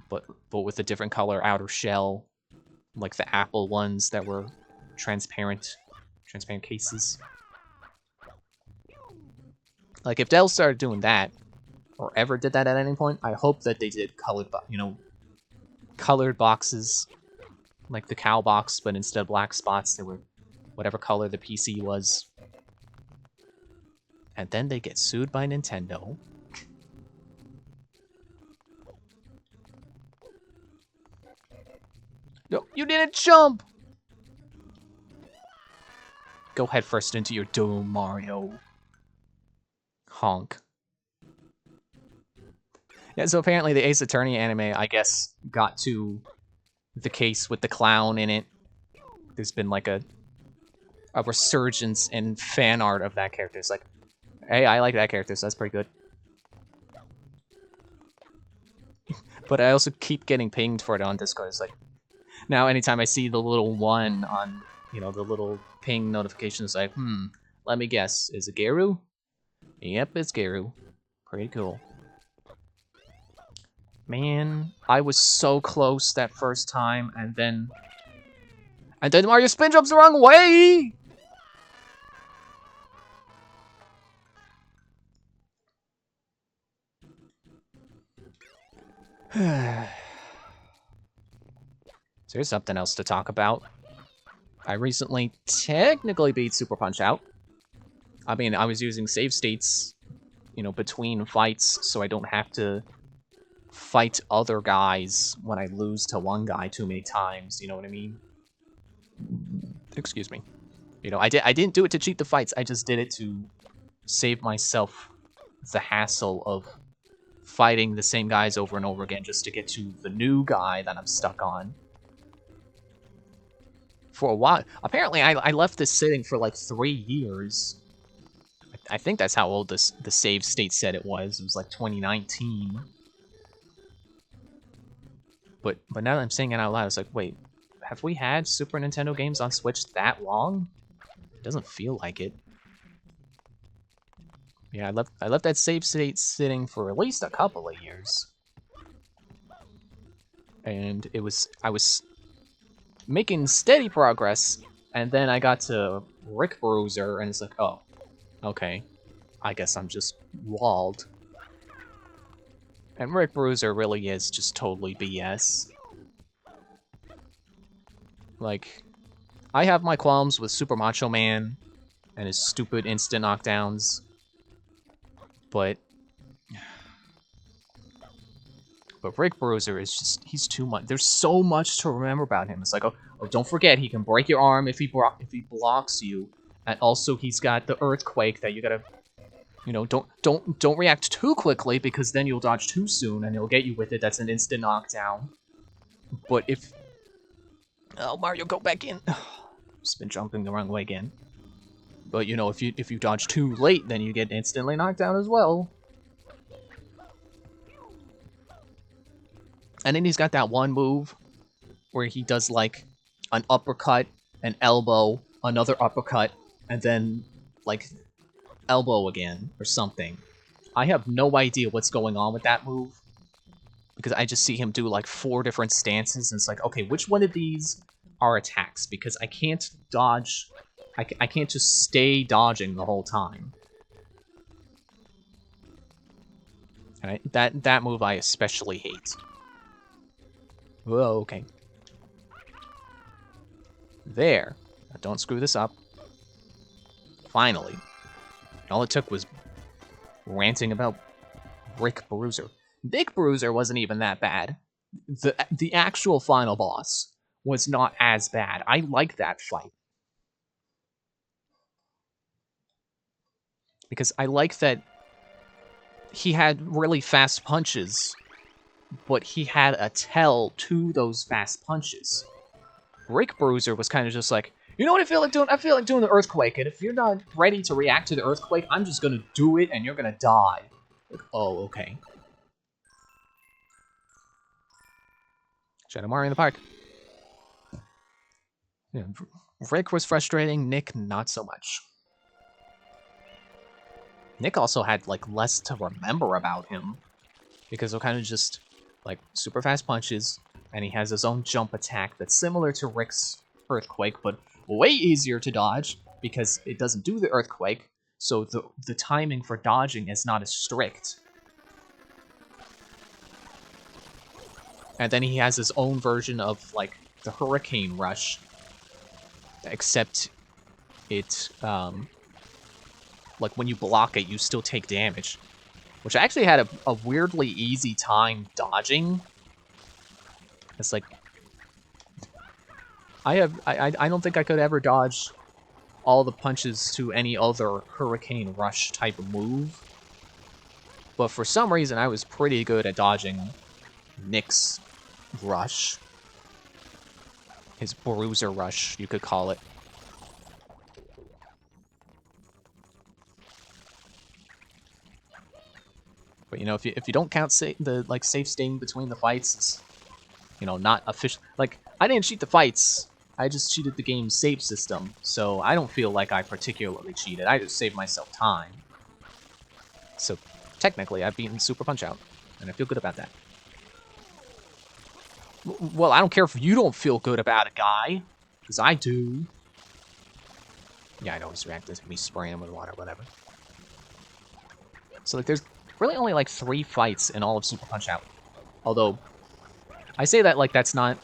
but with a different color outer shell. Like the Apple ones that were transparent cases. Like, if Dell started doing that, or ever did that at any point, I hope that they did colored boxes, like the Cal box, but instead of black spots, they were whatever color the PC was. And then they get sued by Nintendo. No, you didn't jump! Go headfirst into your doom, Mario. Honk. Yeah, so apparently the Ace Attorney anime, I guess, got to the case with the clown in it. There's been like a resurgence in fan art of that character. It's like, hey, I like that character, so that's pretty good. But I also keep getting pinged for it on Discord. It's like, now anytime I see the little one on, you know, the little ping notification, it's like, let me guess, is it Geru? Yep, it's Geru. Pretty cool. Man, I was so close that first time, and then Mario spin jumps the wrong way! So here's something else to talk about. I recently technically beat Super Punch-Out. I mean, I was using save states, you know, between fights, so I don't have to fight other guys when I lose to one guy too many times, you know what I mean? Excuse me. You know, I didn't do it to cheat the fights, I just did it to save myself the hassle of fighting the same guys over and over again just to get to the new guy that I'm stuck on. For a while. Apparently, I left this sitting for like 3 years. I think that's how old the save state said it was. It was like 2019. But now that I'm saying it out loud, it's like, wait, have we had Super Nintendo games on Switch that long? It doesn't feel like it. Yeah, I left that save state sitting for at least a couple of years. And I was making steady progress, and then I got to Rick Bruiser, and it's like, oh, okay, I guess I'm just walled. And Rick Bruiser really is just totally BS. Like, I have my qualms with Super Macho Man and his stupid instant knockdowns, but Rick Bruiser is just, he's too much. There's so much to remember about him. It's like, oh, don't forget, he can break your arm if he blocks you. And also, he's got the earthquake that you gotta, you know, don't react too quickly, because then you'll dodge too soon and he'll get you with it. That's an instant knockdown. But if... Oh, Mario, go back in. Just been jumping the wrong way again. But, you know, if you dodge too late, then you get instantly knocked down as well. And then he's got that one move where he does, like, an uppercut, an elbow, another uppercut, and then, like, elbow again, or something. I have no idea what's going on with that move, because I just see him do, like, 4 different stances, and it's like, okay, which one of these are attacks? Because I can't dodge... I can't just stay dodging the whole time. And that move I especially hate. Whoa, okay. There. Now don't screw this up. Finally. All it took was ranting about Rick Bruiser. Big Bruiser wasn't even that bad. The actual final boss was not as bad. I like that fight. Because I like that he had really fast punches, but he had a tell to those fast punches. Rick Bruiser was kind of just like, you know what I feel like doing? I feel like doing the earthquake, and if you're not ready to react to the earthquake, I'm just gonna do it, and you're gonna die. Like, oh, okay. Shadow Mario in the park. Yeah, Rick was frustrating, Nick not so much. Nick also had like less to remember about him, because they're kind of just like super fast punches, and he has his own jump attack that's similar to Rick's earthquake, but way easier to dodge because it doesn't do the earthquake, so the timing for dodging is not as strict. And then he has his own version of like the Hurricane Rush, except it like when you block it, you still take damage, which I actually had a weirdly easy time dodging. It's like I don't think I could ever dodge all the punches to any other Hurricane Rush type of move, but for some reason I was pretty good at dodging Nick's rush, his Bruiser Rush, you could call it. But you know, if you don't count the like safe staying between the fights, it's, you know, not official. Like, I didn't cheat the fights. I just cheated the game's save system, so I don't feel like I particularly cheated. I just saved myself time. So, technically, I've beaten Super Punch-Out, and I feel good about that. Well, I don't care if you don't feel good about it, guy, because I do. Yeah, I'd always react to me spraying him with water, whatever. So, like, there's really only, like, 3 fights in all of Super Punch-Out. Although, I say that like that's not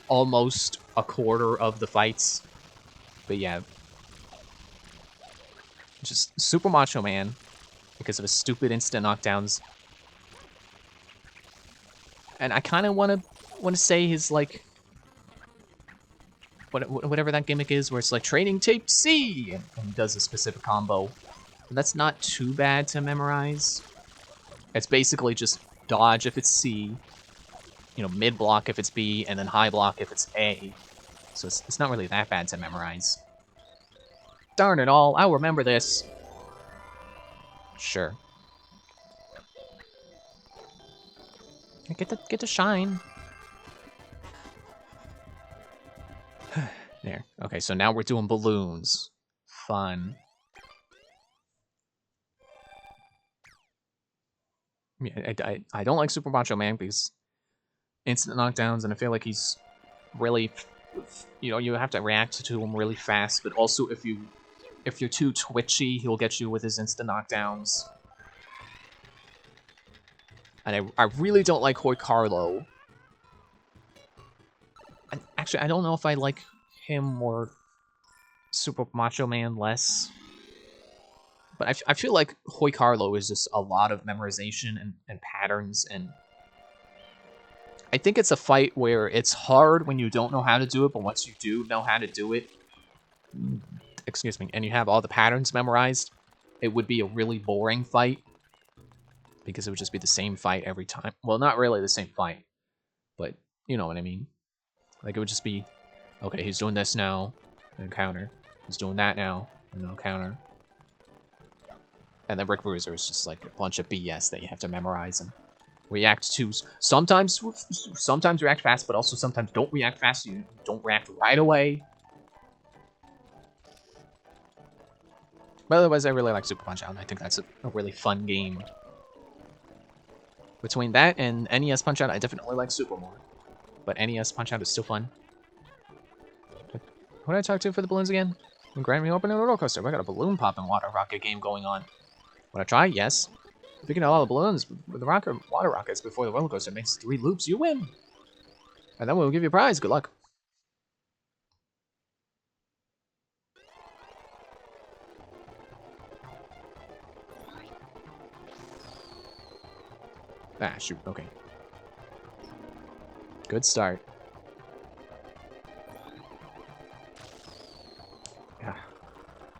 almost a quarter of the fights, but yeah. Just Super Macho Man, because of his stupid instant knockdowns. And I kind of want to say his, like, whatever that gimmick is, where it's like Training Tape C, and he does a specific combo. And that's not too bad to memorize. It's basically just dodge if it's C, you know, mid block if it's B, and then high block if it's A. So it's not really that bad to memorize. Darn it all, I'll remember this. Sure. Get to shine. There. Okay, so now we're doing balloons. Fun. Yeah, I don't like Super Macho Man because instant knockdowns, and I feel like he's really, you know, you have to react to him really fast, but also if you're too twitchy, he'll get you with his instant knockdowns. And I really don't like Hoy Carlo. And actually, I don't know if I like him or Super Macho Man less. But I feel like Hoy Carlo is just a lot of memorization and patterns, and I think it's a fight where it's hard when you don't know how to do it, but once you do know how to do it, excuse me, and you have all the patterns memorized, it would be a really boring fight. Because it would just be the same fight every time. Well, not really the same fight, but you know what I mean. Like, it would just be, okay, he's doing this now, and counter. He's doing that now, and then counter. And then Rick Bruiser is just like a bunch of BS that you have to memorize and react to. Sometimes react fast, but also sometimes don't react fast. You don't react right away. But otherwise, I really like Super Punch-Out, and I think that's a really fun game. Between that and NES Punch-Out, I definitely like Super more. But NES Punch-Out is still fun. Who did I talk to for the balloons again? Grant me open a roller coaster. We got a balloon popping water rocket game going on. Wanna try? Yes. Picking out all the balloons with the water rockets before the roller coaster makes 3 loops, you win. And then we'll give you a prize. Good luck. Ah, shoot. Okay. Good start. Yeah.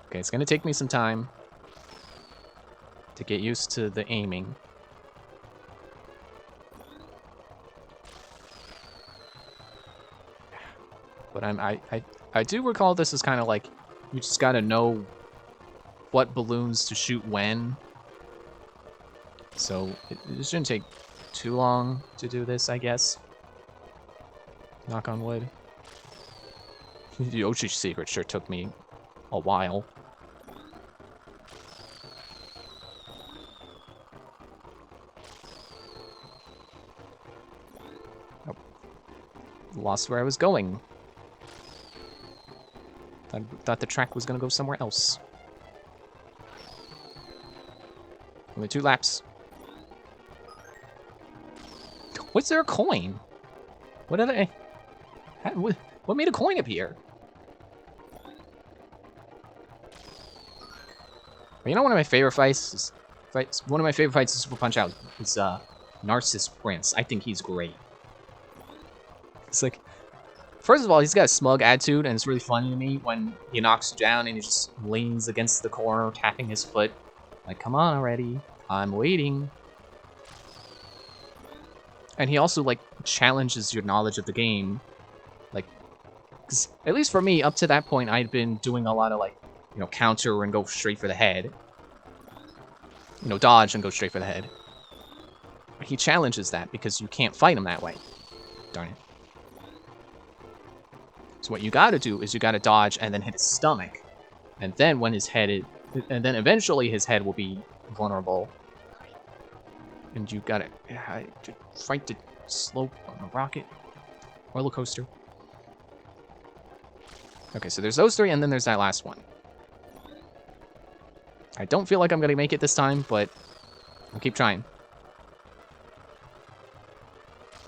Okay, it's gonna take me some time to get used to the aiming. But I do recall this is kind of like you just gotta know what balloons to shoot when. So it shouldn't take too long to do this, I guess. Knock on wood. The Yoshi secret sure took me a while. Oh. Lost where I was going. Thought the track was gonna go somewhere else. Only 2 laps. What's there a coin? What did I... What made a coin appear? You know, one of my favorite fights is in Super Punch-Out is Narcissus Prince. I think he's great. It's like, first of all, he's got a smug attitude, and it's really funny to me when he knocks you down and he just leans against the corner, tapping his foot. Like, come on already. I'm waiting. And he also, like, challenges your knowledge of the game. Like, because at least for me, up to that point, I'd been doing a lot of, like, you know, counter and go straight for the head. You know, dodge and go straight for the head. But he challenges that because you can't fight him that way. Darn it. So what you gotta do is you gotta dodge and then hit his stomach. And then when his head and then eventually his head will be vulnerable. And you gotta fight the slope on the rocket. Roller coaster. Okay, so there's those 3 and then there's that last one. I don't feel like I'm gonna make it this time, but I'll keep trying.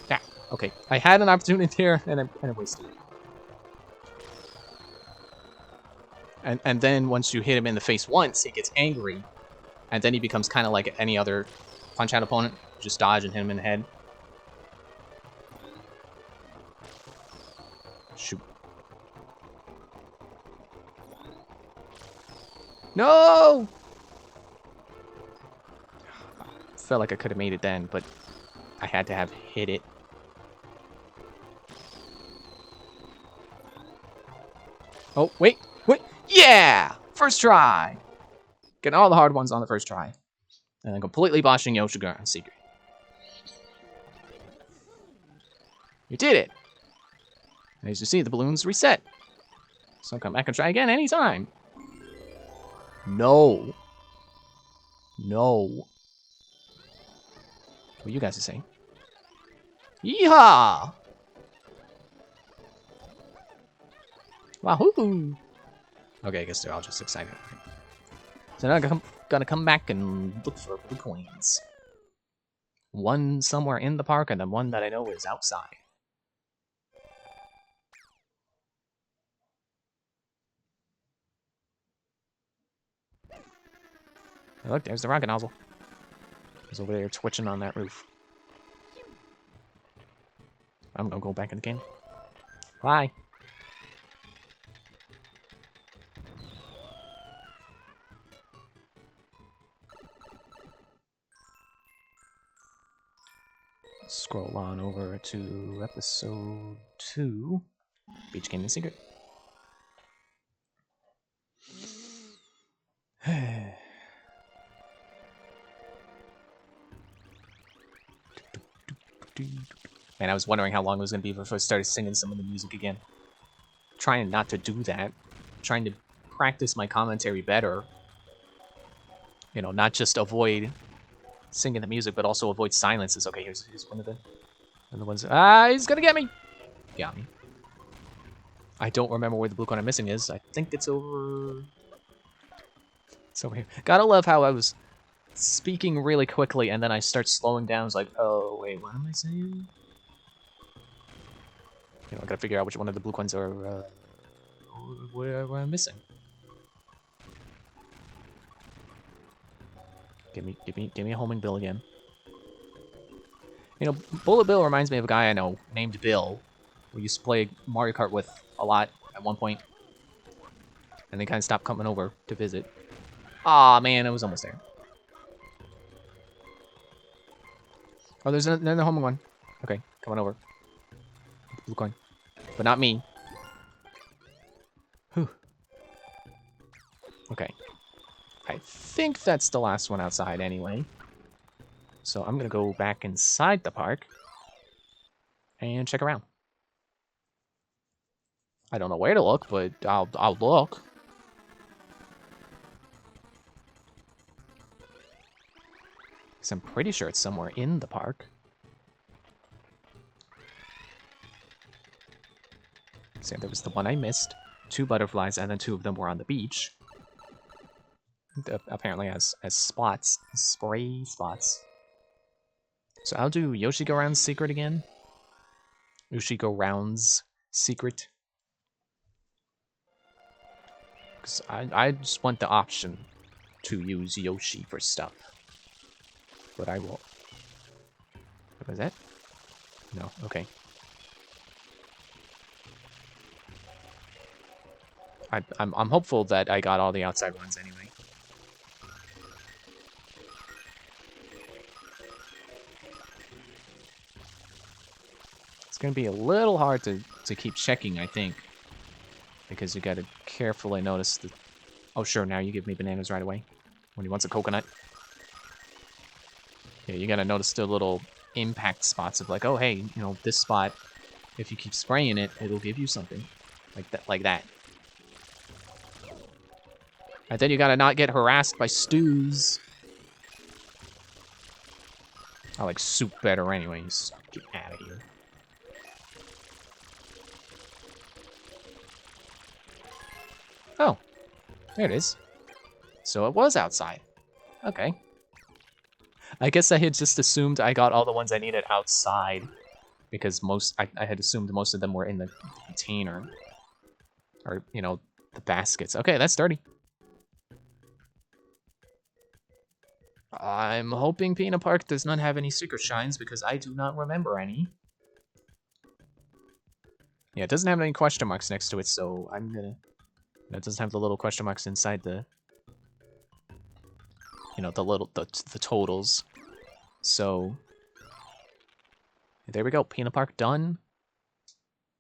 Yeah, okay. I had an opportunity here and I wasted it. And then once you hit him in the face once, he gets angry. And then he becomes kind of like any other Punch-Out opponent. Just dodge and hit him in the head. Shoot. No! Felt like I could have made it then, but I had to have hit it. Oh, wait. Yeah! First try! Getting all the hard ones on the first try. And then completely boshing Yoshi's secret. You did it! And as you see, the balloons reset. So come back and try again anytime. No. No. What you guys are saying? Yeehaw! Wahoo! Okay, I guess they're all just excited. So now I'm gonna come back and look for blue coins. One somewhere in the park, and then one that I know is outside. Hey, look, there's the rocket nozzle. He's over there twitching on that roof. I'm gonna go back in the game. Bye. Scroll on over to episode 2, Beach Gaming Secret. Man, I was wondering how long it was going to be before I started singing some of the music again. Trying not to do that. Trying to practice my commentary better. You know, not just avoid singing the music, but also avoid silences. Okay, here's one of the ones. Ah, he's gonna get me! Got me. I don't remember where the blue coin I'm missing is. I think it's over... It's over here. Gotta love how I was speaking really quickly, and then I start slowing down. It's like, oh, wait, what am I saying? I gotta figure out which one of the blue coins are, what I'm missing. Give me a homing Bill again. Bullet Bill reminds me of a guy I know named Bill, who used to play Mario Kart with a lot at one point, and they kind of stopped coming over to visit. Aw, man, I was almost there. Oh, there's another homing one. Okay, coming over. Blue coin. But not me. Whew. Okay. I think that's the last one outside anyway. So I'm gonna go back inside the park and check around. I don't know where to look, but I'll look. Because I'm pretty sure it's somewhere in the park. So there was the one I missed, 2 butterflies, and then 2 of them were on the beach. Apparently as spots, spray spots. So I'll do Yoshi Go Round's secret again. Yoshi Go Round's secret. Because I just want the option to use Yoshi for stuff. But I will. What was that? No, okay. I'm hopeful that I got all the outside ones anyway. It's gonna be a little hard to keep checking, I think. Because you gotta carefully notice the... Oh sure, now you give me bananas right away. When he wants a coconut. Yeah, you gotta notice the little impact spots of like, oh hey, this spot, if you keep spraying it, it'll give you something. Like that. And then you gotta not get harassed by stews. I like soup better anyways. Get out of here. Oh, there it is. So it was outside. Okay. I guess I had just assumed I got all the ones I needed outside. Because I had assumed most of them were in the container. Or, the baskets. Okay, that's dirty. I'm hoping Peanut Park does not have any secret shines because I do not remember any. Yeah, it doesn't have any question marks next to it, so I'm gonna... It doesn't have the little question marks inside the... the totals. So... There we go, Peanut Park done.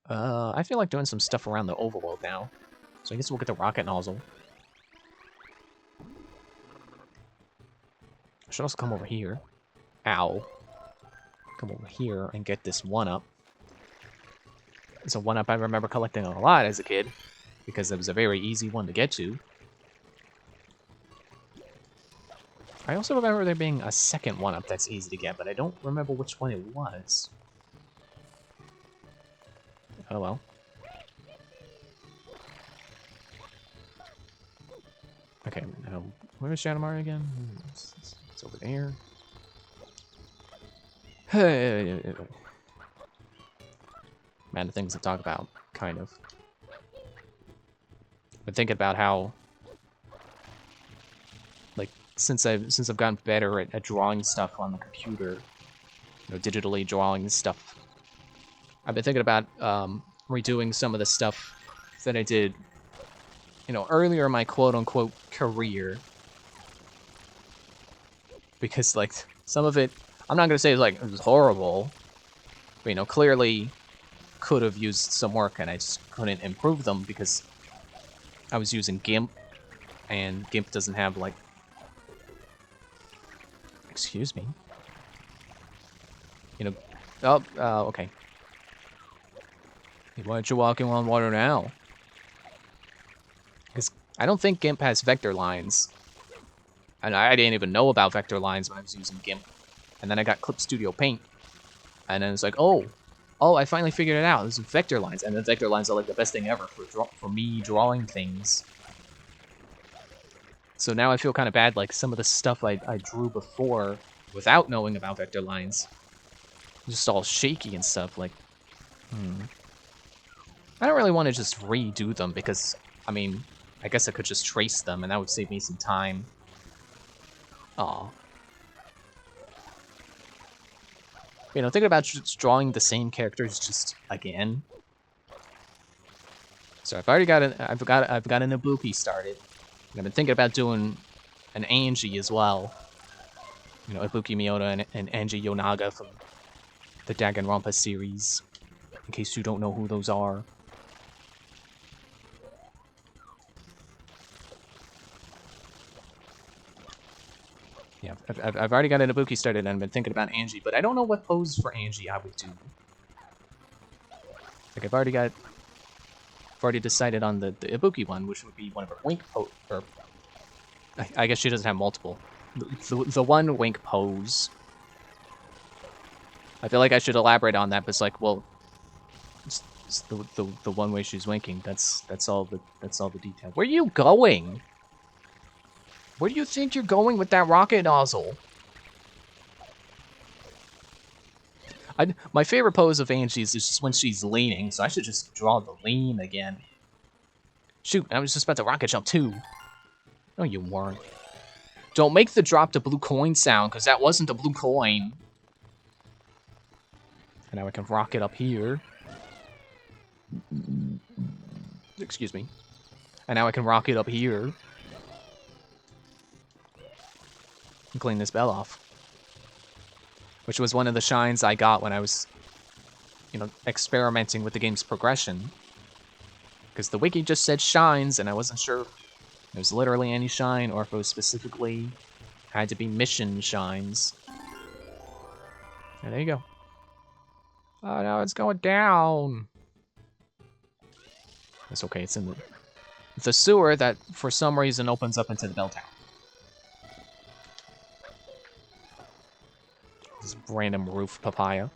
I feel like doing some stuff around the overworld now. So I guess we'll get the rocket nozzle. I should also come over here. Ow. Come over here and get this 1-up. It's a 1-up I remember collecting a lot as a kid, because it was a very easy one to get to. I also remember there being a second 1-up that's easy to get, but I don't remember which one it was. Oh well. Okay, now, where is Shadowmar again? It's over there. Man, the things to talk about, kind of. But thinking about how, like, since I've gotten better at drawing stuff on the computer, digitally drawing stuff, I've been thinking about redoing some of the stuff that I did, earlier in my quote-unquote career. Because, like, some of it, I'm not gonna say it was horrible, but, clearly could have used some work and I just couldn't improve them because I was using GIMP, and GIMP doesn't have, like... Excuse me. Okay. Why aren't you walking on water now? Because I don't think GIMP has vector lines. And I didn't even know about vector lines when I was using GIMP. And then I got Clip Studio Paint. And then it's like, oh, I finally figured it out. There's vector lines. And the vector lines are like the best thing ever for me drawing things. So now I feel kind of bad, like some of the stuff I drew before without knowing about vector lines. Just all shaky and stuff, like, I don't really want to just redo them because, I mean, I guess I could just trace them and that would save me some time. Aw. You know, thinking about just drawing the same characters just again. So I've already got I've got an Ibuki started. And I've been thinking about doing an Angie as well. You know, Ibuki Miyota and Angie Yonaga from the Danganronpa series. In case you don't know who those are. Yeah, I've already got an Ibuki started and I've been thinking about Angie, but I don't know what pose for Angie I would do. Like I've already decided on the Ibuki one, which would be one of her wink pose. Or I guess she doesn't have multiple. The one wink pose. I feel like I should elaborate on that, but it's like, well, it's the one way she's winking. That's all the detail. Where are you going? Where do you think you're going with that rocket nozzle? My favorite pose of Angie's is just when she's leaning, so I should just draw the lean again. Shoot, I was just about to rocket jump too. No, you weren't. Don't make the drop the blue coin sound, because that wasn't a blue coin. And now I can rocket up here. Excuse me. And now I can rocket up here. And clean this bell off. Which was one of the shines I got when I was, you know, experimenting with the game's progression. Because the wiki just said shines, and I wasn't sure if it was literally any shine, or if it was specifically had to be mission shines. And there you go. Oh no, it's going down. It's okay, it's in the sewer that, for some reason, opens up into the bell tower. This random roof papaya.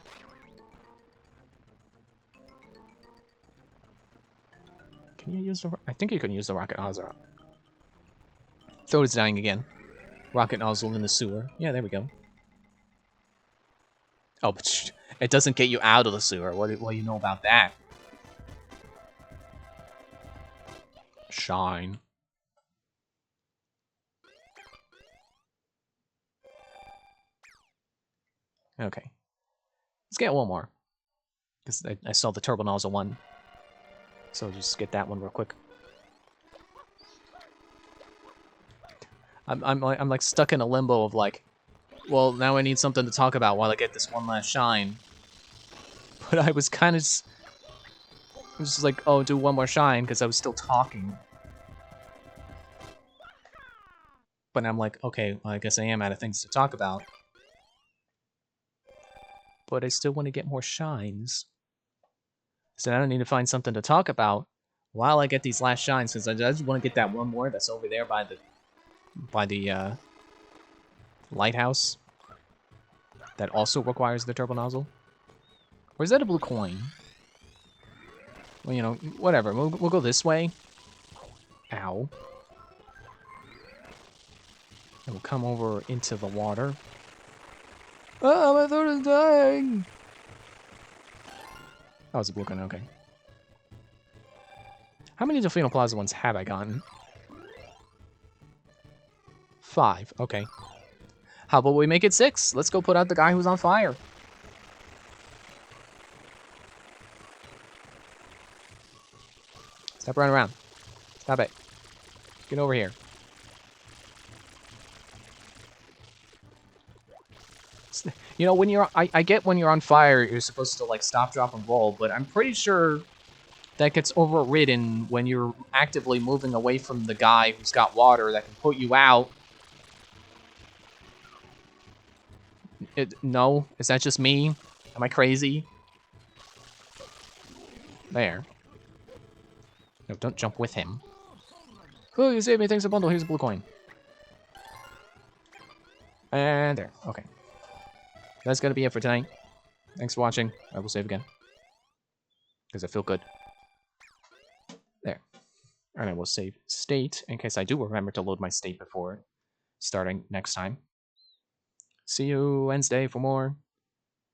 Can you use the... I think you can use the rocket nozzle. Throat is dying again. Rocket nozzle in the sewer. Yeah, there we go. Oh, but it doesn't get you out of the sewer. What do you know about that? Shine. Okay. Let's get one more. Because I saw the turbo nozzle one. So just get that one real quick. I'm like stuck in a limbo of like, well, now I need something to talk about while I get this one last shine. But I was kind of just like, oh, do one more shine because I was still talking. But I'm like, okay, well, I guess I am out of things to talk about. But I still want to get more shines. So now I need to find something to talk about while I get these last shines, because I just want to get that one more that's over there by the lighthouse. That also requires the turbo nozzle. Or is that a blue coin? Well, you know, whatever. We'll go this way. Ow. And we'll come over into the water. Oh, my throat is dying! That was a blue coin, okay. How many Delfino Plaza ones have I gotten? 5, okay. How about we make it 6? Let's go put out the guy who's on fire. Stop running around. Stop it. Get over here. You know, when you're... I get when you're on fire, you're supposed to, like, stop, drop, and roll, but I'm pretty sure that gets overridden when you're actively moving away from the guy who's got water that can put you out. No? Is that just me? Am I crazy? There. No, don't jump with him. Oh, you saved me. Thanks a bundle. Here's a blue coin. And there. Okay. That's going to be it for tonight. Thanks for watching. I will save again. Because I feel good. There. And I will save state in case I do remember to load my state before starting next time. See you Wednesday for more.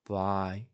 Bye.